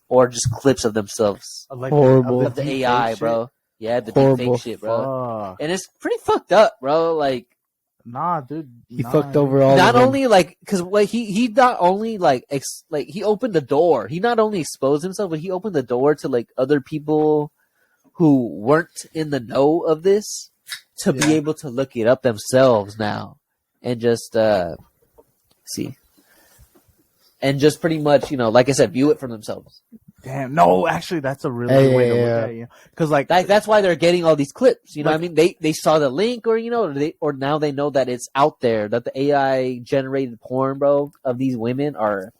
or just clips of themselves Like Horrible. of the AI, bro. Yeah, the Horrible. deepfake shit, bro. Fuck. And it's pretty fucked up, bro. Like Nah, dude. He fucked over all not of them. only like because what he not only like like he opened the door. He not only exposed himself, but he opened the door to like other people who weren't in the know of this to be Yeah. able to look it up themselves now and just see and just pretty much like I said, view it for themselves. Damn. No, actually, that's a really Hey, good way to yeah, look yeah. at it. Because like, Like that's why they're getting all these clips. You know Like- what I mean? They saw the link or or now they know that it's out there that the AI generated porn, bro, of these women are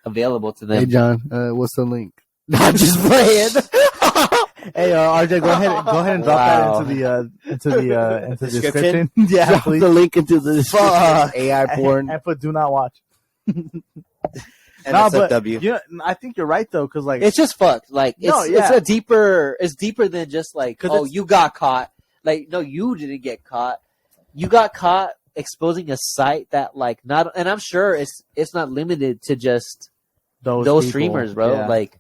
available to them. Hey, John, what's the link? I'm just playing. hey, RJ, go ahead and drop Wow. that into the Description? description. Yeah, Drop please. the link into the Fuck. AI porn. And put do not watch. No, but NSFW. I think you're right though, because like It's just fucked. Like it's No, yeah. it's deeper than just like 'Cause oh it's- you got caught. Like no, you didn't get caught. You got caught exposing a site that like not, and I'm sure it's not limited to just those people, streamers, bro. yeah. Like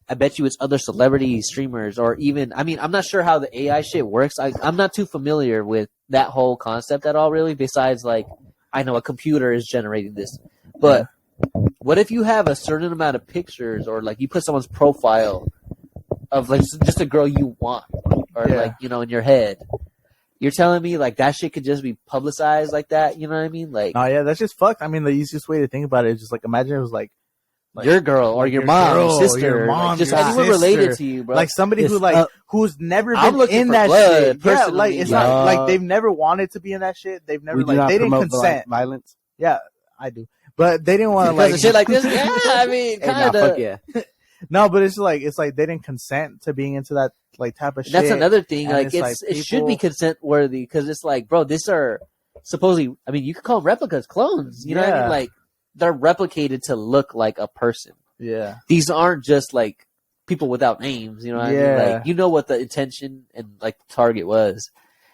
I bet you it's other celebrity streamers or even I mean I'm not sure how the AI shit works. I'm not too familiar with that whole concept at all, really. Besides like I know a computer is generating this, but. What if you have a certain amount of pictures, or like you put someone's profile of like just a girl you want, or Yeah. like in your head? You're telling me like that shit could just be publicized like that? You know what I mean? Like No, yeah, that's just fucked. I mean, the easiest way to think about it is just like imagine it was like your girl or like your your mom, girl, your sister, your mom, like, just your anyone sister. related to you, bro. like somebody Yes, who like who's never I'm been looking in for that blood, shit. Yeah, personally. like it's Yeah. not like they've never wanted to be in that shit. They've never We do like not they didn't promote consent. violence. Yeah, I do, but they didn't want to because like of shit like this. Yeah, I mean, Hey, nah, kind fuck of. yeah. no, but it's like they didn't consent to being into that like type of shit. That's another thing. And Like it's it's like it should be people- consent worthy because it's like, bro, these are supposedly. I mean, you could call them replicas, clones. You know what I Yeah. mean? Like they're replicated to look like a person. Yeah, These aren't just like people without names. You know what I mean? Yeah. Like you know what the intention and like the target was.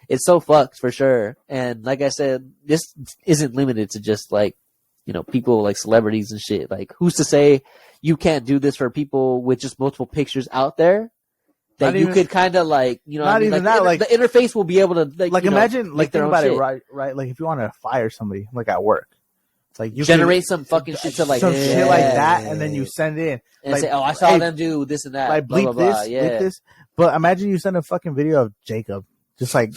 It's so fucked for sure. And like I said, this isn't limited to just like people like celebrities and shit. Like who's to say you can't do this for people with just multiple pictures out there? That Not you even- could kind of like, what not I mean? even like, that, like- the interface will be able to like imagine make like their think own about shit. it, right? Like if you want to fire somebody like at work, it's like you Generate some fucking shit to like some shit like yeah, that, and then you send in and like, say, oh, I saw hey, them do this and that. like blah, bleep blah, blah. this, Yeah. bleep this. But imagine you send a fucking video of Jacob, just like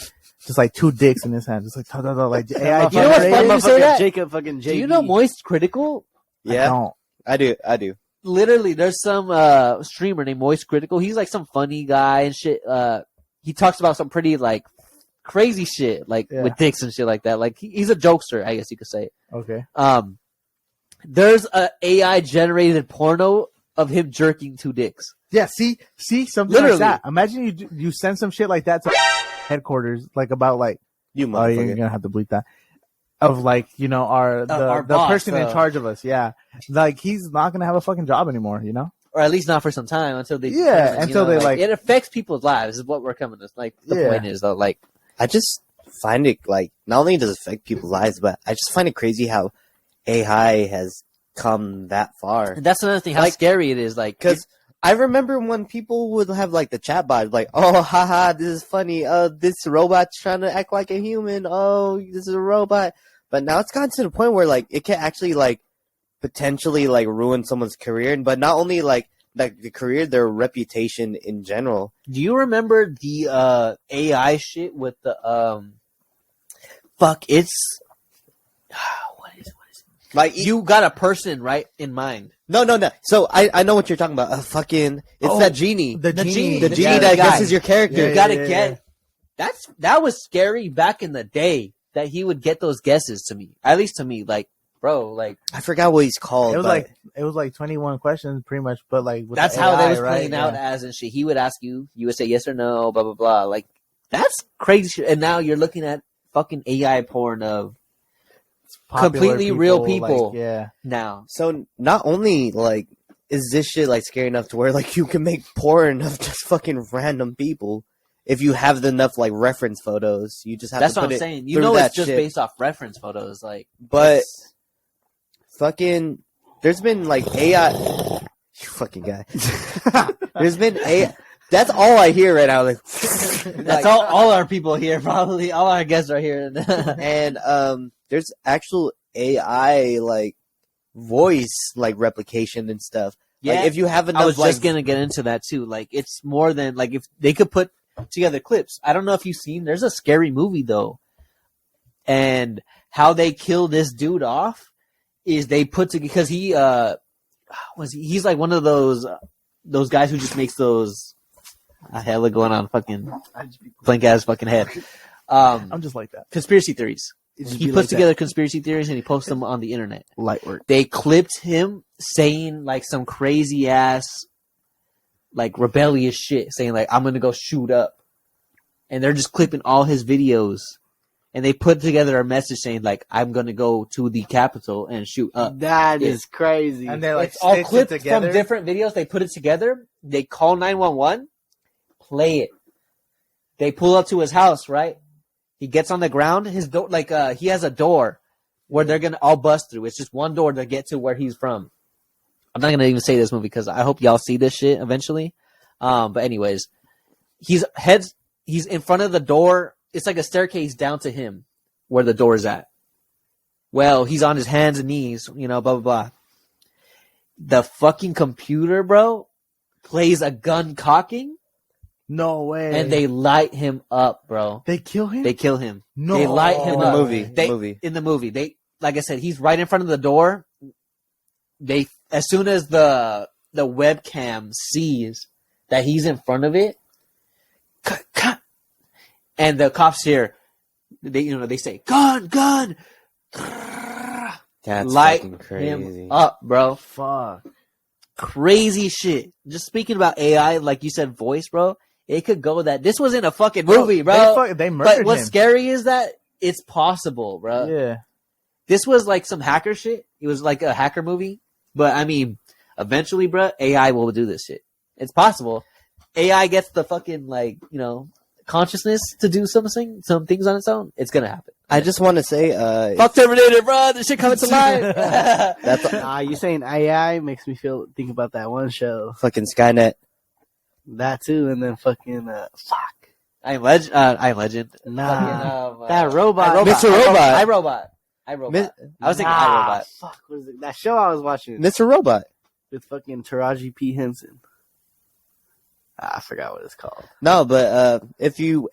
two dicks in his hand, just like like AI. You know what's funny you say that? Jacob fucking JB. Do you know Moist Critical? Yeah, I do. Literally, there's some streamer named Moist Critical. He's like some funny guy and shit. He talks about some pretty like crazy shit, like Yeah. with dicks and shit like that. Like he's a jokester, I guess you could say. Okay. There's a AI generated porno of him jerking two dicks. Yeah. See something Literally. like that. Imagine you send some shit like that to headquarters, like about like You oh you're motherfucker. gonna have to bleep that. Of like our the boss, person in charge of us, yeah. Like he's not gonna have a fucking job anymore, you know? Or at least not for some time until they Yeah, until they, like- it affects people's lives is what we're coming to. Like the Yeah. point is though, like I just find it like not only does it affect people's lives, but I just find it crazy how AI has come that far. And that's another thing. How Like- scary it is. Like, Because I remember when people would have like the chat bot, like, oh, haha, this is funny. This robot's trying to act like a human. Oh, this is a robot. But now it's gotten to the point where like it can actually like potentially like ruin someone's career, but not only like the career, their reputation in general. do you remember the AI shit with the fuck? It's what is it? Like You got a person right in mind. no. So I know what you're talking about. Fucking, it's Oh, that genie. The genie. The genie Yeah, that the guy. guesses your character. You Yeah, gotta yeah, get that was scary back in the day that he would get those guesses to me. At least to me, like, bro, like I forgot what he's called. It was but like 21 questions pretty much, but like with that's the how they AI, was right? playing out Yeah. as and shit. He would ask you, you would say yes or no, blah blah blah. Like that's crazy shit. And now you're looking at fucking AI porn of Popular completely real people. like, yeah. now. so not only like is this shit like scary enough to where like you can make porn of just fucking random people if you have enough like reference photos. You just have That's to what put I'm it saying. You through know, that it's just shit. based off reference photos. Like, But it's- fucking, there's been like AI. You fucking guy. There's been AI. That's all I hear right now. Like, that's all our people here. Probably all our guests are here. and there's actual AI like voice like replication and stuff. Yeah, Like if you have enough, I was like, just gonna get into that too. Like, it's more than like if they could put together clips. I don't know if you've seen. There's a scary movie though, and how they kill this dude off is they put to because he's like one of those guys who just makes those hella going on fucking blank ass fucking head. I'm just like that. Conspiracy theories. It just He be puts like together conspiracy theories and he posts them on the internet. that. Light work. They clipped him saying like some crazy ass, like rebellious shit, saying like I'm gonna go shoot up, and they're just clipping all his videos, and they put together a message saying like I'm gonna go to the Capitol and shoot up. That Yeah. is crazy. And they like It's all stitch it clipped from together. different videos. They put it together. They call 911, play it. They pull up to his house, right? He gets on the ground. His door, like he has a door where they're gonna all bust through. It's just one door to get to where he's from. I'm not gonna even say this movie because I hope y'all see this shit eventually. But anyways, he's in front of the door. It's like a staircase down to him where the door is at. Well, he's on his hands and knees, you know, blah blah blah. The fucking computer, bro, plays a gun cocking, No way. and they light him up, bro. They kill him. They kill him. no. They light him in the up. movie. They, movie. In the movie, they like I said, he's right in front of the door. They as soon as the webcam sees that he's in front of it, and the cops hear, they say gun. That's Light fucking crazy. him up, bro. Fuck. Crazy shit. Just speaking about AI, like you said, voice, bro. It could go that this was in a fucking movie, bro. They But murdered what's him. scary is that it's possible, bro. Yeah. This was like some hacker shit. It was like a hacker movie. But I mean, eventually, bro, AI will do this shit. It's possible. AI gets the fucking consciousness to do some things on its own. It's gonna happen. I just want to say, Fuck Terminator, bro. This shit coming to life. that's Nah, you saying AI makes me think about that one show. fucking Skynet. That too, and then fucking fuck. I'm Legend. I'm Legend. Nah, Fucking, that robot. Mr. Robot. I Robot. Mi- I was thinking Nah, iRobot. Fuck, what is it? That show I was watching Mr. Robot. with fucking Taraji P. Henson. I forgot what it's called. No, but if you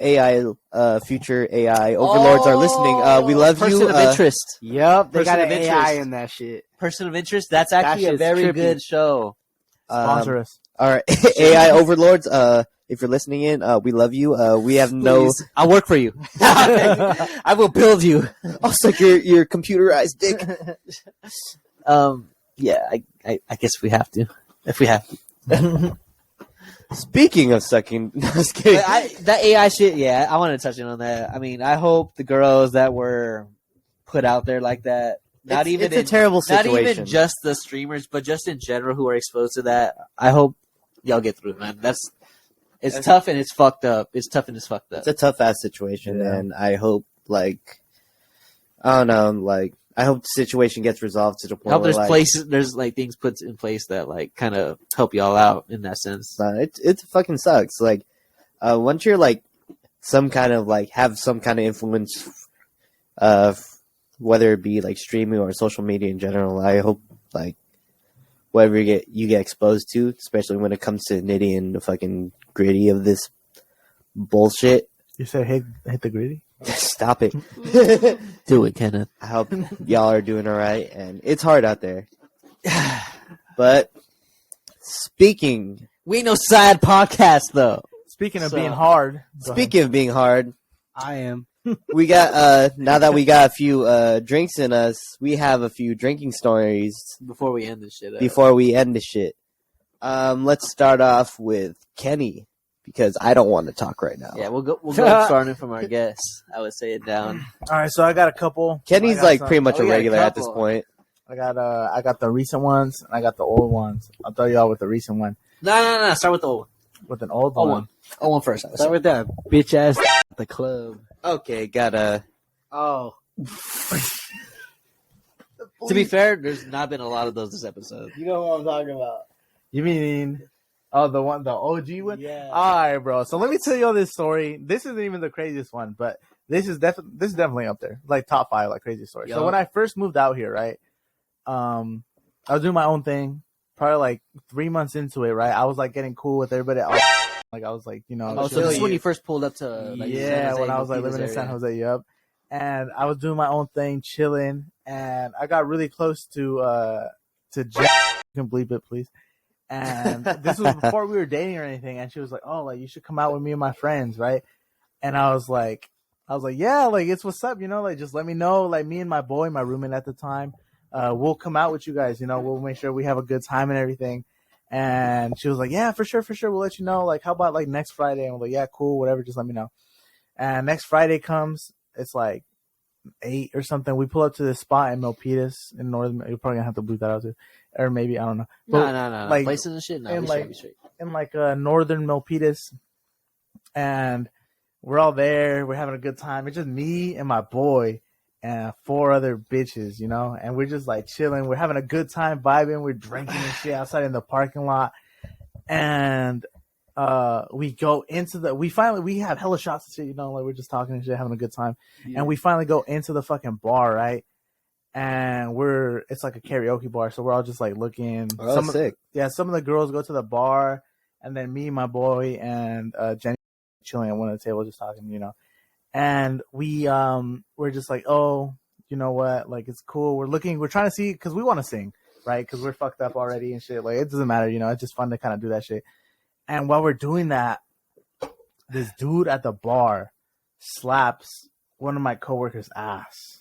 future AI overlords are listening, we love Person you. of interest. Yep, they Person got of an AI interest. in that shit. Person of interest. That's actually a shit's very trippy. good show. Sponsor us. All right, AI overlords. If you're listening in, we love you. We have no. Please, I'll work for you. I will build you. I'll suck your computerized dick. Yeah, I guess we have to. If we have to. Speaking of sucking, no, I was kidding. That AI shit, yeah, I want to touch in on that. I mean, I hope the girls that were put out there like that, It's a terrible not situation. even just the streamers, but just in general who are exposed to that. I hope y'all get through it, man. It's tough and it's fucked up. It's tough and it's fucked up. It's a tough ass situation, Yeah. and I hope, I don't know, I hope the situation gets resolved to the I point hope where there's like things put in place that like kind of help y'all out in that sense. it fucking sucks. Like, once you're like some kind of like have some kind of influence, whether it be like streaming or social media in general, I hope like whatever you get exposed to, especially when it comes to nitty and the fucking gritty of this bullshit. You said hit the gritty? Stop it. Do it, Kenneth. I hope y'all are doing all right, and it's hard out there. But speaking We ain't no side podcast though. Speaking of So- being hard. speaking of being hard, I am. we got now that we got a few drinks in us, we have a few drinking stories Before we end this shit. before we end the shit. Let's start off with Kenny because I don't want to talk right now. Yeah, we'll go starting from our guests. I would say it down. All right, so I got a couple. Kenny's I got like some- pretty much Oh, a we got a regular at this couple. point. I got the recent ones and I got the old ones. I'll throw you out with the recent one. No. Start with the old one. With an old Old one. one. Old one first. Start with that bitch ass at the club. Okay, gotta. Oh. To be fair, there's not been a lot of those this episode. You know what I'm talking about. You mean the OG one? Yeah. All right, bro. So let me tell you all this story. This isn't even the craziest one, but this is definitely up there, like top 5, like crazy stories. So Yo. when I first moved out here, right, I was doing my own thing. Probably like 3 months into it, right, I was like getting cool with everybody. Like I was like, you know, Oh, so this is when you first pulled up to like yeah, San Jose, when I was like Milpitas living in San area. Jose, yup. And I was doing my own thing, chilling, and I got really close to Jack. You can bleep it, please. And this was before we were dating or anything. And she was like, "Oh, like you should come out with me and my friends, right?" And I was like, "Yeah, like it's what's up, you know, like just let me know, like me and my boy, my roommate at the time, we'll come out with you guys, you know, we'll make sure we have a good time and everything." And she was like, "Yeah, for sure, we'll let you know. Like, how about like next Friday?" And we're like, "Yeah, cool, whatever, just let me know." And next Friday comes, it's like 8 or something. We pull up to this spot in Milpitas in Northern. You're probably gonna have to bleep that out too, or maybe I don't know. But No. like- Places and shit. No, and we like- straight, we straight. in like Northern Milpitas, and we're all there. We're having a good time. It's just me and my boy and 4 other bitches, you know. And we're just like chilling. We're having a good time, vibing. We're drinking and shit outside in the parking lot, and we go into we have hella shots and shit, you know, like we're just talking and shit, having a good time. And we finally go into the fucking bar, right? And it's like a karaoke bar, so we're all just like looking. Oh, some sick. of the girls go to the bar, and then me, my boy, and Jenny chilling at one of the tables just talking, you know. And we're just like, oh, you know what? Like it's cool. We're trying to see because we want to sing, right? Because we're fucked up already and shit. Like it doesn't matter, you know. It's just fun to kind of do that shit. And while we're doing that, this dude at the bar slaps one of my coworkers' ass,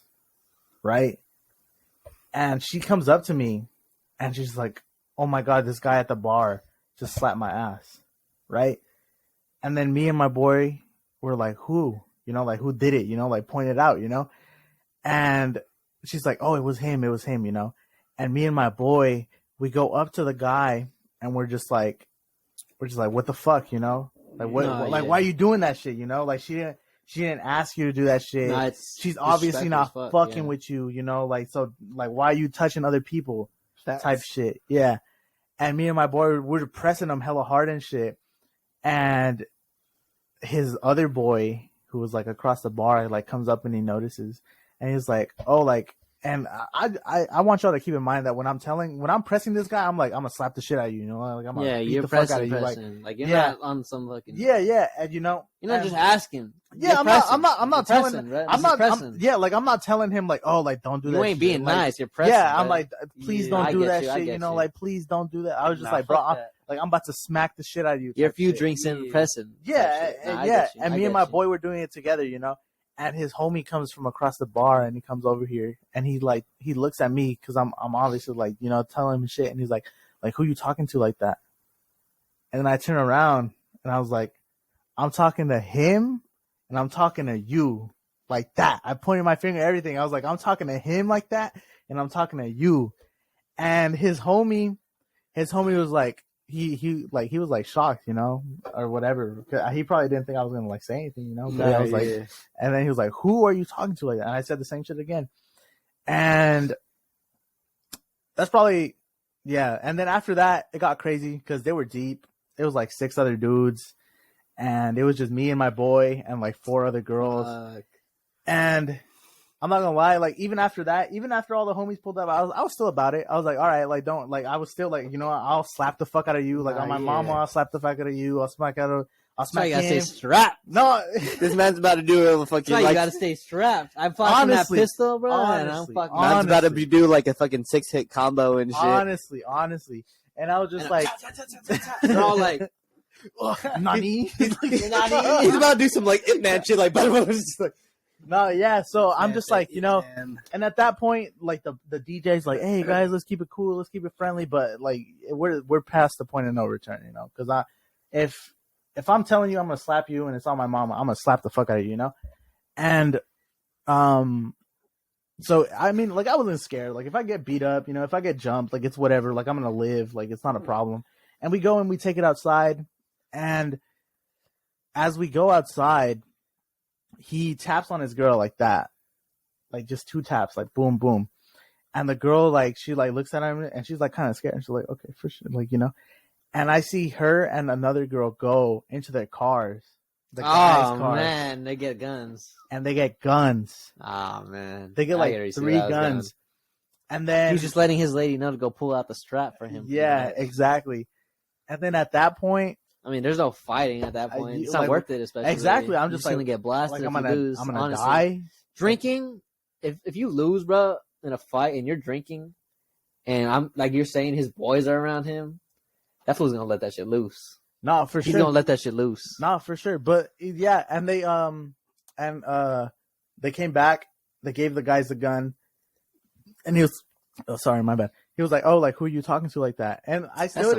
right? And she comes up to me and she's like, "Oh my God, this guy at the bar just slapped my ass," right? And then me and my boy were like, "Who? You know, like who did it? You know, like point it out, you know?" And she's like, "Oh, it was him, you know?" And me and my boy, we go up to the guy and we're just like, "What the fuck, you know? Like what? No, like yeah. why are you doing that shit? You know? Like she didn't ask you to do that shit. Nah, it's She's obviously not disrespectful as fuck, fucking yeah. with you, you know? Like so, like why are you touching other people? That's- Type shit, yeah." And me and my boy, we're pressing him hella hard and shit. And his other boy, who was like across the bar, like comes up and he notices, and he's like, "Oh, like." And I want y'all to keep in mind that when I'm pressing this guy, I'm like, I'm gonna slap the shit out of you, you know, like I'm gonna beat you're the fuck out of pressing, you, like you're yeah. not on some fucking. yeah, and you know, You're not and- just asking. yeah, You're I'm pressing. not You're telling, pressing, right? I'm This is not, pressing. yeah, like I'm not telling him like, oh, like don't do that. You ain't shit. being Like, nice. You're pressing. yeah, I'm right? like, please Yeah, I don't do get that you, I shit, you get know, you. like please don't do that. I was just Nah, like, bro, fuck that. I'm about to smack the shit out of you. You're a type few shit. drinks in, Yeah. pressing. Yeah, type shit. Nah, I yeah, get you, and I me and get my you. boy were doing it together, you know. And his homie comes from across the bar, and he comes over here, and he looks at me because I'm obviously like, you know, telling him shit, and he's like who you talking to like that? And then I turn around and I was like, I'm talking to him, and I'm talking to you like that. I pointed my finger at everything. I was like, I'm talking to him like that, and I'm talking to you. And his homie was like, he was like shocked, you know, or whatever. He probably didn't think I was gonna like say anything, you know. But I was like, and then he was like, "Who are you talking to like that?" And I said the same shit again. And that's probably, yeah. And then after that, it got crazy because they were deep. It was like 6 other dudes. And it was just me and my boy and like 4 other girls. And I'm not gonna lie, like even after that, even after all the homies pulled up, I was still about it. I was like, all right, like don't like I was still like, you know, I'll slap the fuck out of you. Like on my mama, I'll slap the fuck out of you. I'll smack him. You gotta stay strapped. No, This man's about to do a fucking. You gotta stay strapped. I'm fucking that pistol, bro. And I'm fucking. Man's about to do like a fucking 6-hit combo and shit. Honestly, and I was just like, they're all like, Nani? He's about to do some like Ip Man shit, like, just like. No, yeah. So I'm just like, you know, and at that point, like the DJ's like, hey guys, let's keep it cool, let's keep it friendly, but like we're past the point of no return, you know, because if I'm telling you I'm gonna slap you and it's on my mama, I'm gonna slap the fuck out of you, you know, and so I mean, like I wasn't scared. Like if I get beat up, you know, if I get jumped, like it's whatever. Like I'm gonna live. Like it's not a problem. And we go and we take it outside, and as we go outside, he taps on his girl like that, like just 2 taps, like boom, boom. And the girl, like, she like looks at him and she's like kind of scared. And she's like, okay, for sure. Like, you know, and I see her and another girl go into their cars. The guys' cars, man, they get guns. And they get guns. Oh man. They get like 3 guns. And then he's just letting his lady know to go pull out the strap for him. Yeah, exactly. And then at that point, I mean, there's no fighting at that point. It's not like, worth it, especially. Exactly. I'm just like, gonna get blasted. Like, I'm gonna die. Drinking, if you lose, bro, in a fight and you're drinking, and I'm like you're saying his boys are around him, that fool's gonna let that shit loose. No, for sure. He's gonna let that shit loose. No, for sure. But yeah, and they came back. They gave the guys the gun, and he was, oh, sorry, my bad. He was like, "Oh, like who are you talking to like that?" And I still,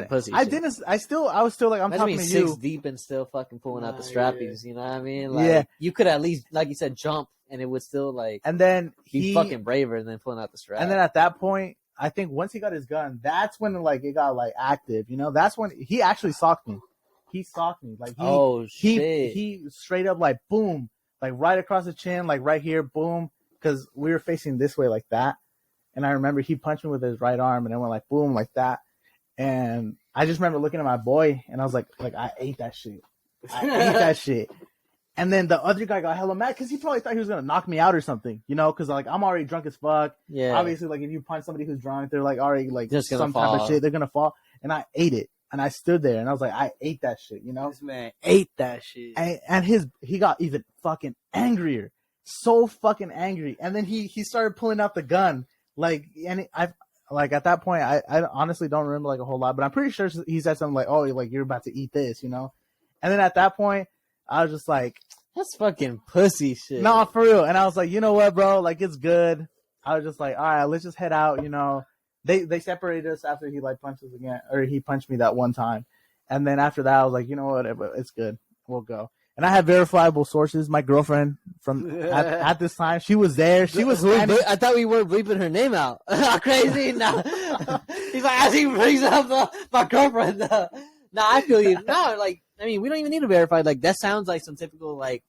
I was still like, I'm talking to you. 6 deep and still fucking pulling out the strappies. You know what I mean? Like, you could at least, like you said, jump, and it would still like. And then he's fucking braver than pulling out the strap. And then at that point, I think once he got his gun, that's when like it got like active. You know, that's when he actually socked me. He socked me like he straight up like boom, like right across the chin, like right here, boom, because we were facing this way like that. And I remember he punched me with his right arm, and then went like boom, like that. And I just remember looking at my boy, and I was like I ate that shit. I ate that shit. And then the other guy got hella mad because he probably thought he was gonna knock me out or something, you know? Because like I'm already drunk as fuck. Yeah. Obviously, like if you punch somebody who's drunk, they're like already like just some type of shit. They're gonna fall. And I ate it, and I stood there, and I was like, I ate that shit, you know? This man ate that shit. And he got even fucking angrier, so fucking angry. And then he started pulling out the gun. Like, and at that point, I honestly don't remember like a whole lot, but I'm pretty sure he said something like, "Oh, like you're about to eat this," you know. And then at that point, I was just like, "That's fucking pussy shit." No, for real. And I was like, you know what, bro? Like it's good. I was just like, all right, let's just head out. You know, they separated us after he like punched us again, or he punched me that one time, and then after that, I was like, you know what, it's good. We'll go. And I had verifiable sources. My girlfriend from at this time, she was there. She was. I thought we were bleeping her name out. Crazy. No. He's like, as he brings up my girlfriend. No, I feel you. No, like, I mean, we don't even need to verify. Like, that sounds like some typical like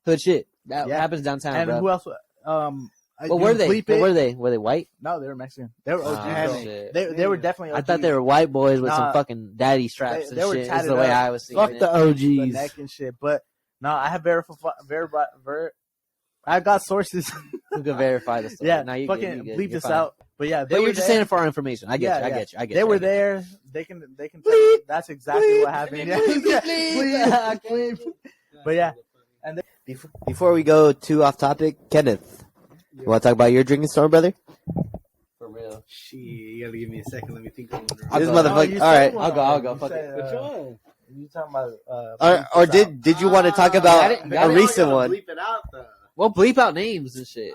hood shit that happens downtown. And bro. Who else? What were they? What were they? Were they white? No, they were Mexican. They were OG. They were definitely OG. I thought they were white boys with some fucking daddy straps and shit. That's the way I was seeing it. Fuck the OGs. The neck and shit. But no, I have I got sources. Who can verify the story. Yeah, now you fucking bleep this out. But yeah, but you're just saying it for our information. I get you. They were there. They can. That's exactly what happened. Bleep. But yeah, and before we go too off topic, Kenneth, you want to talk about your drinking story, brother? For real. Shit, you gotta give me a second. Let me think. This motherfucker. All right, I'll go. Fuck it. Which one? You talking about? Or did you want to talk about a recent one? Bleep it out, though. Well, bleep out names and shit.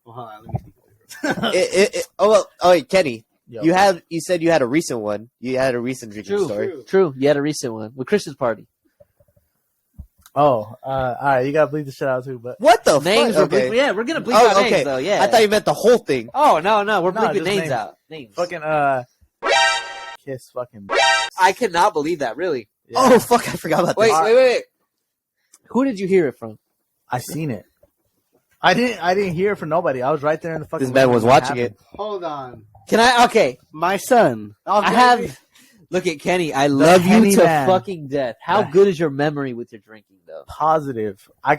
Well, hold on, let me think. Wait, Kenny. Yo. You said you had a recent one. You had a recent drinking story. True. You had a recent one with Christian's party. Oh, all right. You gotta bleep the shit out too. But What the names? fuck? Okay. Yeah, we're gonna bleep out names though. Yeah. I thought you meant the whole thing. Oh no, we're bleeping just names out. Names. Fucking kiss fucking. I cannot believe that. Really. Yeah. Oh fuck! I forgot about that. Wait. Who did you hear it from? I seen it. I didn't hear it from nobody. I was right there in the fucking. This man was watching it. Hold on. Can I? Okay. My son. I have. Look at Kenny. I love you Kenny to man. fucking death. How good is your memory with your drinking, though? Positive. I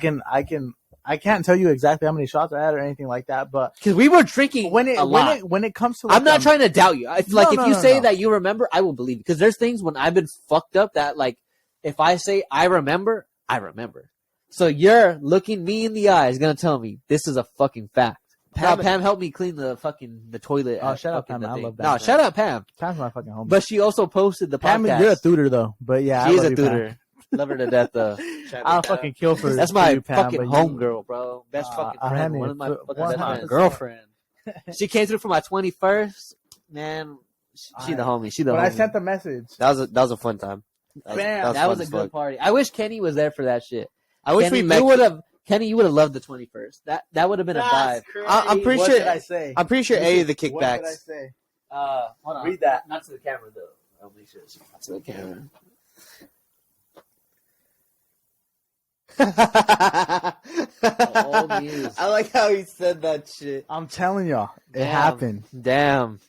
can't tell you exactly how many shots I had or anything like that, but Because we were drinking when it a lot. when it comes to, like, I'm not trying to doubt you. If you no, say no. that you remember, I will believe you. Because there's things when I've been fucked up that, like, if I say I remember, I remember. So you're looking me in the eyes, gonna tell me this is a fucking fact. Pam helped me clean the toilet. Oh, shout out fucking Pam. the I thing. love that, No, man. shout out Pam. Pam's my fucking homie. But she also posted the Pam, podcast. you're a tutor though. But yeah, She's I love a you, Pam. tutor. Love her to death, though. I'll fucking kill for That's for my you, Pam, fucking but you- homegirl, bro. Best fucking friend. honey, One of my fucking one best hundred friends. Girlfriend. She came through for my 21st. Man, she the homie. She the But homie. I sent the message. That was a fun time. Bam. That was fun a as good fuck. party. I wish Kenny was there for that shit. I wish Kenny, we met. you would have. Kenny, you would have loved the 21st. That would have been a vibe. I'm pretty What sure. did I say? I'm pretty sure A of the What did I kickbacks. say? Hold on. Read that. Not to the camera though. I'll make sure it's not to the camera. Old news. I like how he said that shit. I'm telling y'all, it Damn. happened. Damn.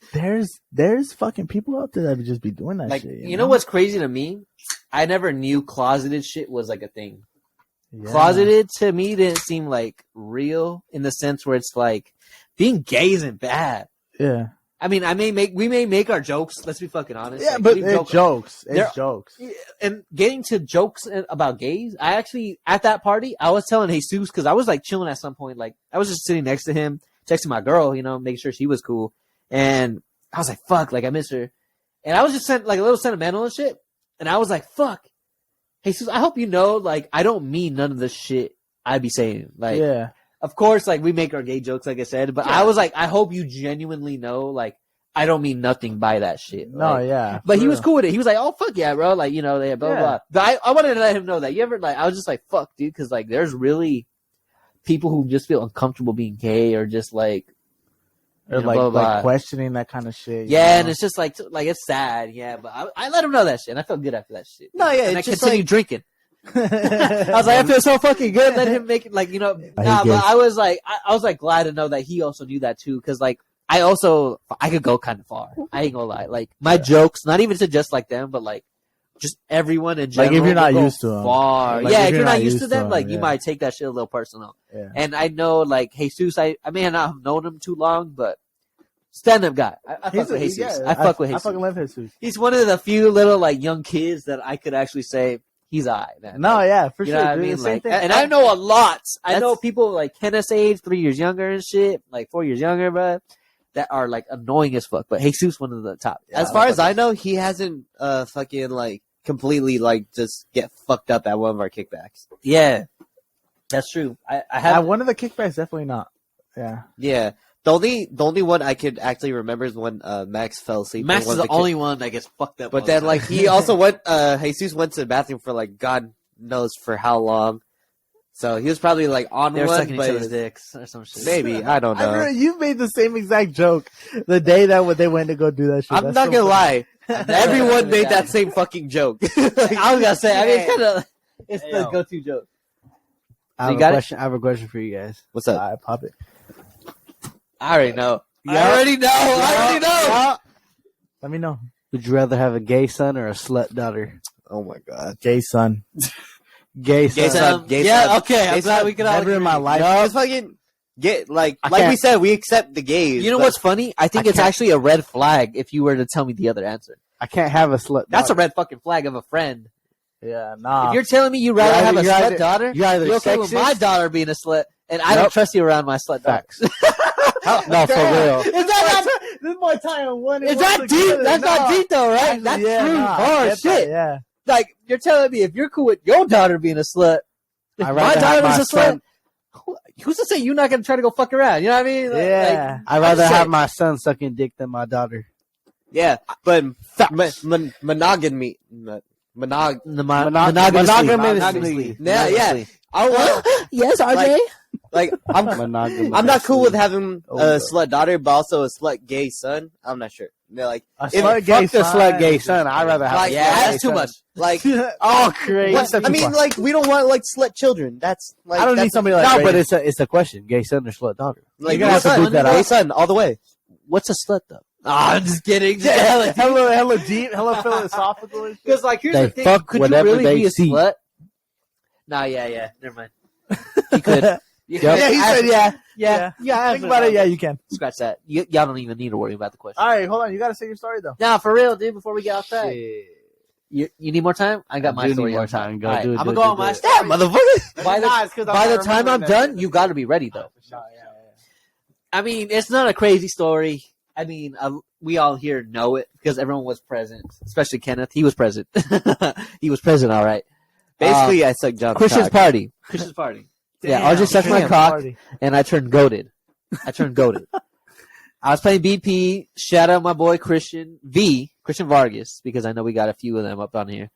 There's fucking people out there that would just be doing that Like, shit. you know what's crazy to me? I never knew closeted shit was like a thing. Yeah. Closeted to me didn't seem like real in the sense where it's like being gay isn't bad. Yeah. I mean, we may make our jokes. Let's be fucking honest. Yeah, Like, but we it's joke- jokes. There- It's jokes. And getting to jokes about gays, I actually at that party I was telling Jesus because I was like chilling at some point. Like I was just sitting next to him, texting my girl, making sure she was cool, and I was like, "Fuck!" Like I miss her, and I was just like a little sentimental and shit. And I was like, "Fuck, Jesus, I hope you know, like I don't mean none of the shit I be saying. Like, Yeah. of course, like we make our gay jokes, like I said, but I was like, I hope you genuinely know, like I don't mean nothing by that shit. No, Like, yeah. but he for was real. cool with it. He was like, "Oh fuck yeah, bro!" Like blah Yeah. blah. But I wanted to let him know that. You ever like? I was just like, "Fuck, dude," because like there's really people who just feel uncomfortable being gay or just like, Or blah, like, blah, blah. like questioning that kind of shit. you yeah, and know? it's just like it's sad, yeah. But I let him know that shit, and I felt good after that shit. No, yeah, and I it's just continued drinking. I was like, I feel so fucking good. Let him make it like nah. But guess. I was like glad to know that he also knew that too, because like. I could go kind of far. I ain't gonna lie. Like my jokes, not even to just like them, but like just everyone in general. Like, if you're not will go used to 'em. far. Like, yeah, if you're not used to them, 'em, like you yeah. might take that shit a little personal. Yeah. And I know, like Jesus, I may not have known him too long, but stand up guy. I fuck with Jesus. yeah, I fuck with I Jesus. fucking love Jesus. He's one of the few little like young kids that I could actually say he's alright, man. No, yeah, for You sure. know what I dude. mean? The same Like, thing. and I know a lot. I know That's- people like Kenneth's age, 3 years younger and shit, like 4 years younger, but that are like annoying as fuck. But Jesus, one of the top. As far as I know, he hasn't fucking like completely like just get fucked up at one of our kickbacks. Yeah, that's true. I At have one of the kickbacks, definitely not. Yeah. Yeah. The only one I could actually remember is when Max fell asleep. Max on one is of the only one that gets fucked up. But all then the like time. he also went Jesus went to the bathroom for like God knows for how long. So he was probably like on they were one, sucking each but other's dicks or some shit. maybe I don't I remember know. you made the same exact joke the day that they went to go do that shit. I'm That's not so gonna funny. lie. Everyone made that same fucking joke. I was gonna say. I mean, kind of. It's the Yo. go-to joke. I You have, a got it? question, I have a question for you guys. What's up? Alright, pop it. I already know. I already know. I already know. Yeah. Let me know. Would you rather have a gay son or a slut daughter? Oh my god. Gay son. Gay son. Gay son. Gay yeah. son. Okay. I'm Gay glad son. we could all. Never in agree. my life. No, it's fucking get like I we can't- said, we accept the gays. You know but- what's funny? I think I it's can't- actually a red flag if you were to tell me the other answer. I can't have a slut That's a daughter. red fucking flag of a friend. Yeah, nah. If you're telling me you'd rather You're have a either- slut you're either- daughter, you're either you're okay with sexist- my daughter being a slut, and I don't Nope. trust you around my slut daughter. Facts. No, for real. Is that not, This boy tying one. is that deep? That's not deep though, right? Actually, That's yeah, true. nah, I hard get shit. that, yeah. Like you're telling me if you're cool with your daughter being a slut, if I'd my rather have daughter my was a slut, son- who's to say you're not gonna try to go fuck around? You know what I mean? Yeah. I'd rather I'm have saying- my son sucking dick than my daughter. Yeah, but Facts. monogamy. Monogamously. Monogamously. Yeah, yeah. I want Yes, RJ. Like I'm not cool with having a slut daughter, but also a slut gay son. I'm not sure. They're like A if- slut gay Fuck the son. slut gay son. I'd rather have. Like, a Yeah, slut gay that's too son. much. like. Oh, crazy. What's the I mean, like we don't want like slut children. That's like I don't that's, need somebody like No, Ray. but it's a question. Gay son or slut daughter? like You're gonna have to son, boot that gay out. son all the way. What's a slut though? Ah, I'm just kidding. Hello deep, hello philosophical. and shit. Because like here's They the thing: fuck could you whatever really they be a see. slut? Nah, yeah, never mind. You could. You Yep. Yeah, he said yeah. Think about it. Yeah, you can. Scratch that. Y'all don't even need to worry about the question. All right, hold on. You got to say your story though. Nah, for real, dude. Before we get off track, Shit. you need more time? I got I my do story. need more on top. time. Go, All right, do it, I'm do gonna it, go do on my it. story. Motherfucker. By the time I'm done, you got to be ready though. I mean, it's not a crazy story. I mean, we all here know it because everyone was present, especially Kenneth. He was present. He was present, all right. Basically, I suck John's Christian's cock. party. Christian's party. Yeah, RJ sucked my cock, and I turned goated. I was playing BP. Shout out my boy Christian Vargas, because I know we got a few of them up on here.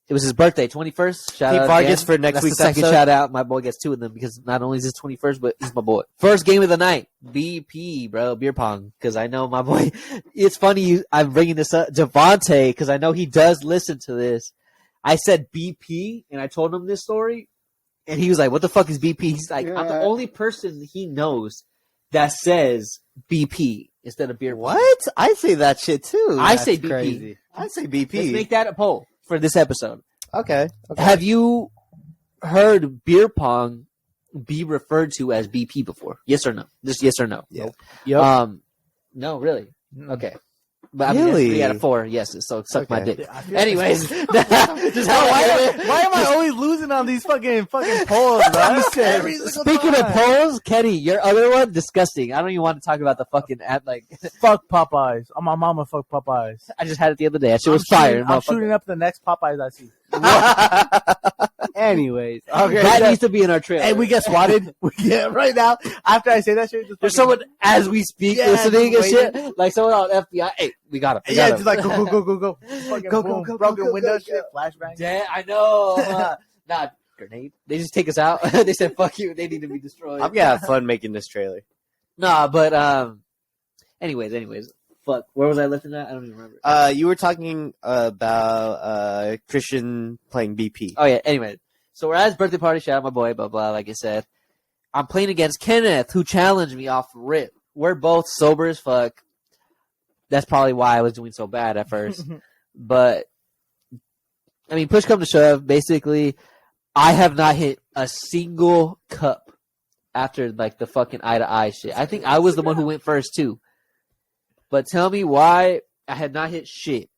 It was his birthday, 21st. Shout Keep out Vargas again. for next That's week's the second episode. shout out. My boy gets two of them because not only is his 21st, but he's my boy. First game of the night, BP, bro, beer pong. Because I know my boy. It's funny I'm bringing this up, Javante, because I know he does listen to this. I said BP, and I told him this story, and he was like, "What the fuck is BP?" He's like, "I'm the only person he knows that says BP instead of beer pong." What? I say that shit too. I say That's BP. crazy. I say Let's BP. make that a poll for this episode. Okay. Have you heard beer pong be referred to as BP before? Yes or no? Just yes or no. Yeah. Yep. No, really. Mm. Okay. But I mean, Really? 3 out of 4 yeses, so suck my Okay. dick. I feel- Anyways, just why am I always losing on these fucking polls, bro? Every single Speaking of time. polls, Kenny, your other one, disgusting. I don't even want to talk about the fucking ad. Like, Fuck Popeyes. Oh, my mama fuck Popeyes. I just had it the other day. That shit was fire. I'm shooting up the next Popeyes I see. Anyways, okay. That needs to be in our trailer. Hey, we get swatted. We get right now. After I say that shit, just There's fucking- someone as we speak Yeah, listening and just shit. Like someone on FBI. Hey, we got him. We Yeah, got just him. like go. Fucking Go, boom. go, Broken go, window go, shit. Flashbang. Yeah, I know. Nah, grenade. They just take us out. They said, "Fuck you." They need to be destroyed. I'm gonna have fun making this trailer. Nah, but anyways. Fuck. Where was I lifting at? I don't even remember. You were talking about Christian playing BP. Oh yeah. Anyway, so we're at his birthday party. Shout out my boy. Blah blah. Like I said, I'm playing against Kenneth, who challenged me off rip. We're both sober as fuck. That's probably why I was doing so bad at first. But I mean, push come to shove. Basically, I have not hit a single cup after like the fucking eye to eye shit. I think I was the one who went first too. But tell me why I had not hit shit.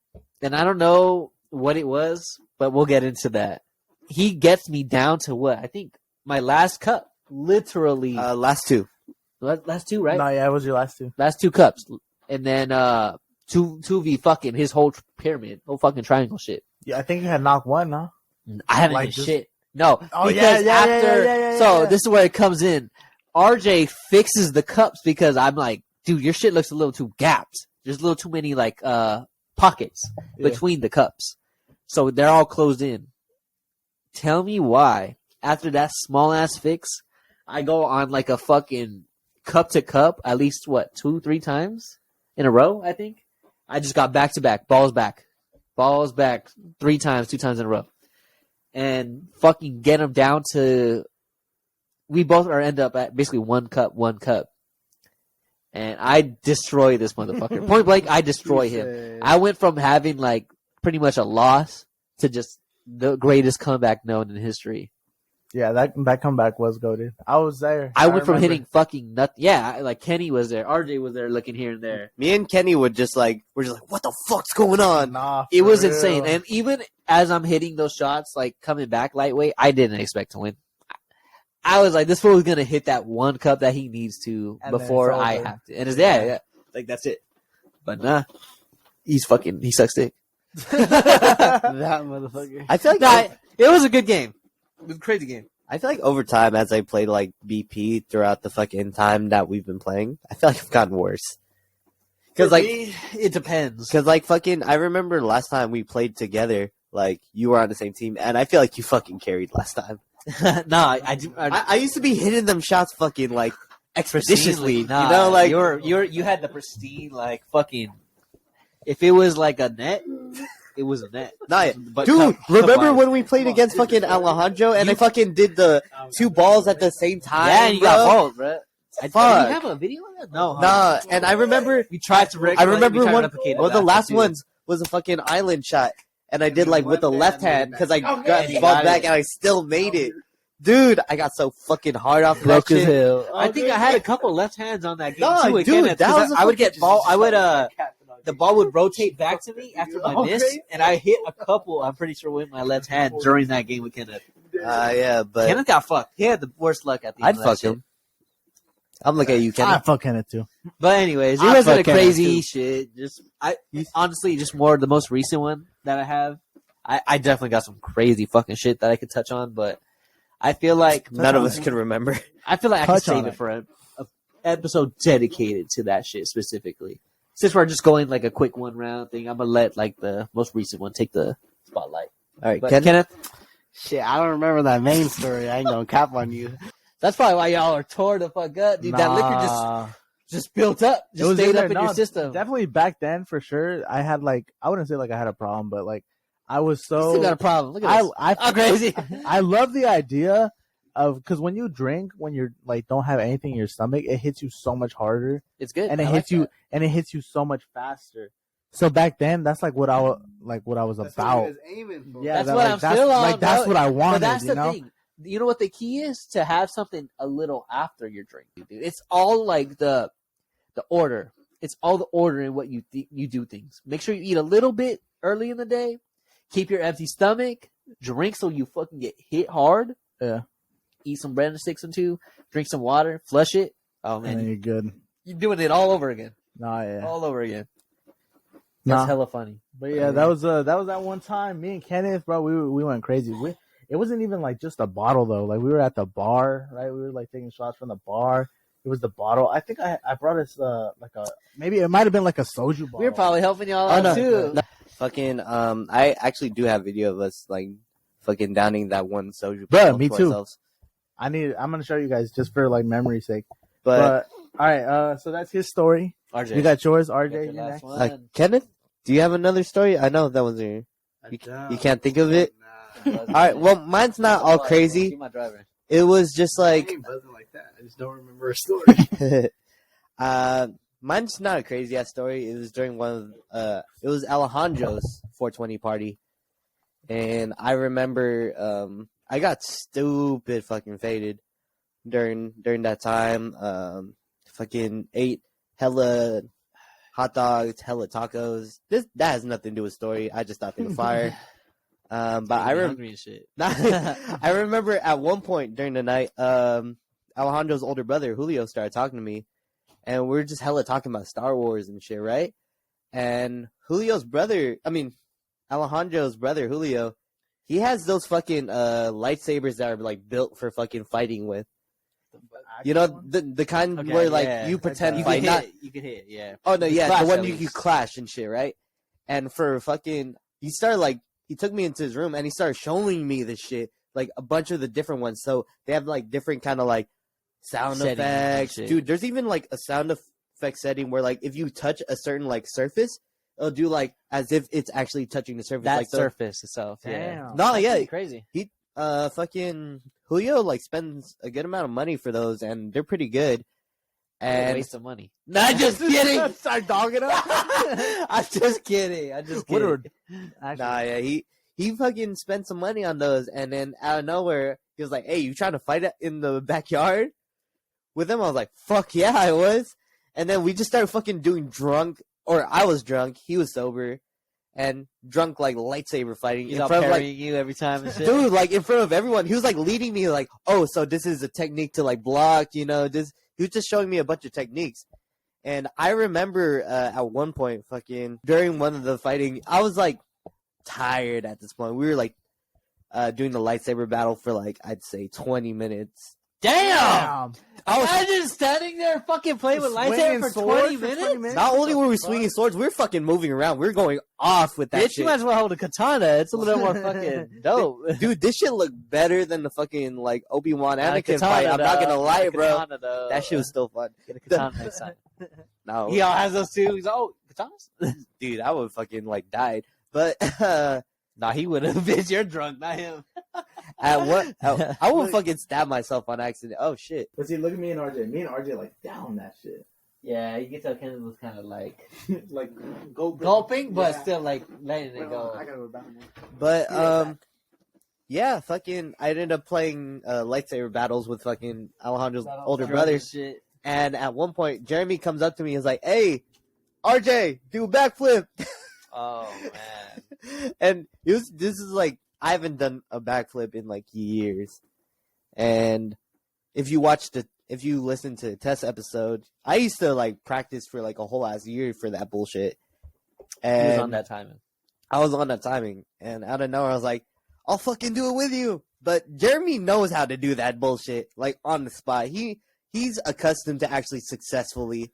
And I don't know what it was, but we'll get into that. He gets me down to what? I think my last cup. Literally. Last two. Last two, right? No, yeah, it was your last two. Last 2 cups. And then 2v fucking his whole pyramid. Whole fucking triangle shit. Yeah, I think you had knocked one, huh? I haven't Like hit just- shit. No. Oh, because yeah, after. yeah, So yeah. this is where it comes in. RJ fixes the cups because I'm like, dude, your shit looks a little too gapped. There's a little too many like pockets Yeah. between the cups. So they're all closed in. Tell me why, after that small ass fix, I go on like a fucking cup to cup at least 2-3 times in a row, I think. I just got back to back, balls back, 3 times, 2 times in a row. And fucking get them down to, we both are end up at basically 1 cup. And I destroy this motherfucker. Point blank, I destroy him. I went from having like pretty much a loss to just the greatest comeback known in history. Yeah, that comeback was goated. I was there. I went from remember. hitting fucking nothing. Yeah, like Kenny was there, RJ was there, looking here and there. Me and Kenny we're just like, what the fuck's going on? Nah, It for was real. insane. And even as I'm hitting those shots, like coming back lightweight, I didn't expect to win. I was like, this fool is gonna hit that 1 cup that he needs to And then before it's I over. have to. And it's yeah, like that's it. But nah, he sucks dick. that motherfucker. I feel like Nah, it was a good game. It was a crazy game. I feel like over time, as I played like BP throughout the fucking time that we've been playing, I feel like I've gotten worse. Because like it depends. Because like fucking, I remember last time we played together, like you were on the same team, and I feel like you fucking carried last time. Nah, I do. I used to be hitting them shots fucking like expeditiously. Nah, you know, like you had the pristine like fucking. If it was like a net, it was a net. Nah, But dude, cup remember wise. when we played against fucking Alejandro and I fucking did the 2 balls at the same time? Yeah, and you bro? got balled, bro. Did Fuck. you have a video of that? No. Nah, and I remember We tried to. I remember one of Well, the last ones was a fucking island shot, and I did like with the left hand because I got and you ball got back it. and I still made it. Dude, I got so fucking hard off that Broke as shit. hell. I think I had a couple left hands on that game No, too. with dude, Kenneth, that 'cause was a I would get fucking- ball. I would the ball would rotate back to me after my miss, and I hit a couple. I'm pretty sure with my left hand during that game with Kenneth. Yeah, but Kenneth got fucked. He had the worst luck at the end I'd of that fuck shit. him. I'm looking at you, I Kenneth. fucking it too. But anyways, it I wasn't a fuck Kenneth, crazy too. shit. Just honestly, just more the most recent one that I have. I definitely got some crazy fucking shit that I could touch on, but I feel like None of us can remember. I feel like I Touch can on save it. it for a episode dedicated to that shit specifically. Since we're just going like a quick 1 round thing, I'm gonna let like the most recent one take the spotlight. All right, But Kenneth. Shit, I don't remember that main story. I ain't gonna cap on you. That's probably why y'all are tore the fuck up, dude. That liquor just built up, It just was stayed in up there. in your No, system. Definitely back then for sure. I had like I wouldn't say like I had a problem, but like I was You so still got a problem. Look at this. I'm crazy. I love the idea of because when you drink, when you're like don't have anything in your stomach, it hits you so much harder, It's good, and it I hits like you, that. so much faster. So back then, that's like what I was about. Yeah, That's what I'm still on, Like that's bro. what I But wanted. that's you the know? thing. You know what the key is? To have something a little after your drink, dude. It's all like the order. It's all the order in what you do things. Make sure you eat a little bit early in the day. Keep your empty stomach. Drink so you fucking get hit hard. Yeah. Eat some bread and sticks and two. Drink some water. Flush it. Oh And man, then you're good. you're doing it all over again. Nah, yeah. All over again. That's Nah. hella funny. But yeah, that was that one time. Me and Kenneth, bro, we went crazy. It wasn't even like just a bottle though. Like we were at the bar, right? We were like taking shots from the bar. It was the bottle. I think I brought us like a maybe it might have been like a soju bottle. We were probably helping y'all Oh, out no. too. No. Fucking I actually do have video of us like fucking downing that one soju. Bruh, bottle me to too. ourselves. I'm gonna show you guys just for like memory's sake. But But all right, so that's his story. RJ, You got yours, you RJ. got your you're last next. one. Kenneth, do you have another story? I know that one's in here. You can't think of it. All right, well, mine's not all Be crazy. my driver. It was just like buzzing like that. I just don't remember a story. mine's not a crazy ass story. It was during one of it was Alejandro's 420 party, and I remember I got stupid fucking faded during that time. Fucking ate hella hot dogs, hella tacos. That has nothing to do with story. I just thought they were fire. But I remember. hungry and shit. I remember at one point during the night, Alejandro's older brother Julio started talking to me, and we were just hella talking about Star Wars and shit, right? And Alejandro's brother Julio, he has those fucking lightsabers that are like built for fucking fighting with. You know the kind Okay, where like yeah. you pretend You fight, can not hit. You can hit. Yeah. oh no, You yeah, clash the one at you least. clash and shit, right? And for fucking, he started like he took me into his room and he started showing me this shit, like a bunch of the different ones. So they have like different kind of like sound Settings and effects, shit. dude. There's even like a sound effect setting where like if you touch a certain like surface, it'll do like as if it's actually touching the surface. That like the, surface itself. Yeah. Damn. no, yeah, Pretty crazy. fucking Julio like spends a good amount of money for those, and they're pretty good. And Waste of money. not just kidding. Start dogging up. I'm just kidding. I'm just kidding. Woodward. Actually, Nah, yeah, he fucking spent some money on those, and then out of nowhere, he was like, "Hey, you trying to fight in the backyard with him?" I was like, "Fuck yeah, I was." And then we just started fucking doing drunk, or I was drunk, he was sober, and drunk like lightsaber fighting He's in all front of like, parrying you every time and shit. dude, like in front of everyone. He was like leading me, like, "Oh, so this is a technique to like block, you know?" This he was just showing me a bunch of techniques. And I remember at one point, fucking during one of the fighting, I was like tired at this point. We were like doing the lightsaber battle for like I'd say 20 minutes, Damn! I was Imagine standing there fucking playing with lightsaber Swinging for swords 20 for minutes? 20 minutes? not only were we swinging swords, we were fucking moving around. We were going off with that Bitch, shit. you might as well hold a katana. It's a little more fucking dope. Dude, this shit looked better than the fucking like Obi-Wan Not a Anakin katana, fight. I'm not though. gonna lie, Not a bro. katana, though. That shit was still fun. Get a katana next time. No, He all has those too. He's like, oh, katanas? dude, I would fucking like died. But Nah, he would have. Bitch, you're drunk, not him. I would fucking stab myself on accident. Oh shit. But see, look at me and RJ. Me and RJ like down that shit. Yeah, you can tell Kenneth was kind of like Like gulping, but Yeah. still like letting it I go. gotta go down there. But yeah, fucking I ended up playing lightsaber battles with fucking Alejandro's older brother. Shit. And at one point Jeremy comes up to me and is like, "Hey, RJ, do a backflip." Oh man. And this is like I haven't done a backflip in like years. And if you listen to the test episode, I used to like practice for like a whole ass year for that bullshit. He And was on that timing. I was on that timing, and out of nowhere I was like, "I'll fucking do it with you." But Jeremy knows how to do that bullshit like on the spot. He's accustomed to actually successfully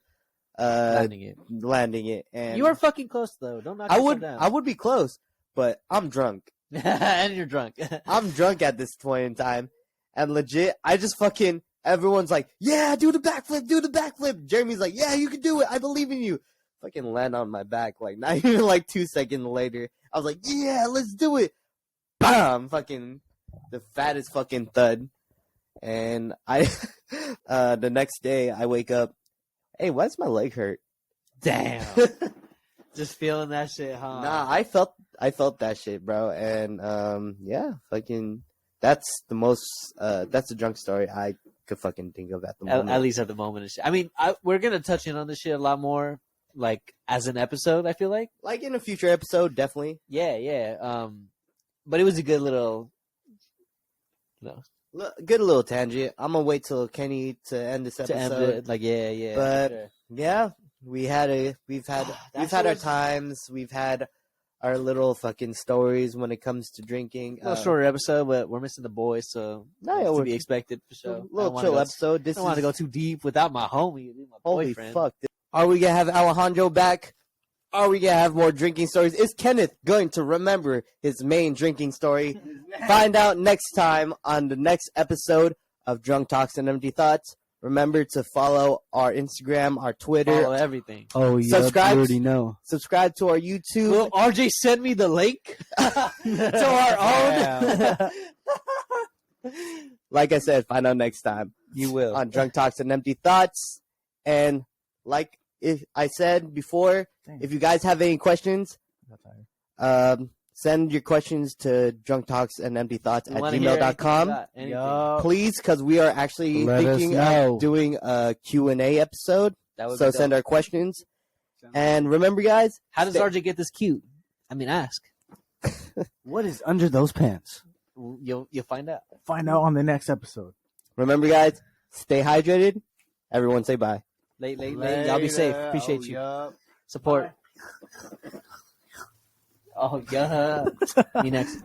landing it. And You are fucking close though. Don't knock yourself down. I would be close, but I'm drunk. And you're drunk. I'm drunk at this point in time, and legit, I just fucking everyone's like, "Yeah, do the backflip." Jeremy's like, "Yeah, you can do it. I believe in you." Fucking land on my back like not even like 2 seconds later. I was like, "Yeah, let's do it." Bam! Fucking the fattest fucking thud. And I, the next day I wake up, hey, why does my leg hurt? Damn. Just feeling that shit, huh? Nah, I felt that shit, bro. And yeah, fucking that's a drunk story I could fucking think of at the moment. At least at the moment. I mean, we're gonna touch in on this shit a lot more, like as an episode. I feel like, in a future episode, definitely. yeah. But it was a good little, Good little tangent. I'm gonna wait till Kenny to end this to episode. end it. Like, yeah. But- for sure. Yeah, we've had our times. We've had our little fucking stories when it comes to drinking. A little shorter episode, but we're missing the boys, so No, yeah, it's to we're- be expected for sure. A little chill episode. This I don't want to is go too deep without my homie, my holy boyfriend. fuck. Are we gonna have Alejandro back? Are we gonna have more drinking stories? Is Kenneth going to remember his main drinking story? Find out next time on the next episode of Drunk Talks and Empty Thoughts. Remember to follow our Instagram, our Twitter, Follow everything. Oh, yeah, Subscribe. you already know. subscribe to our YouTube. Will RJ send me the link to our own? Like I said, find out next time You will. on Drunk Talks and Empty Thoughts. And like if I said before, if you guys have any questions, send your questions to drunktalksandemptythoughts We at wanna hear anything you gmail.com. got, anything. Yup. Please, because we are actually Let us thinking know. of doing a Q&A episode. That would So be send dope. our questions. And remember, guys, How does stay- RJ get this cute? I mean, ask. What is under those pants? You'll find out. Find out on the next episode. remember, guys, stay hydrated. Everyone say bye. Late. Y'all be safe. Appreciate you. Yup. Support. Oh, yeah. Me next.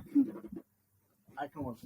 I can watch.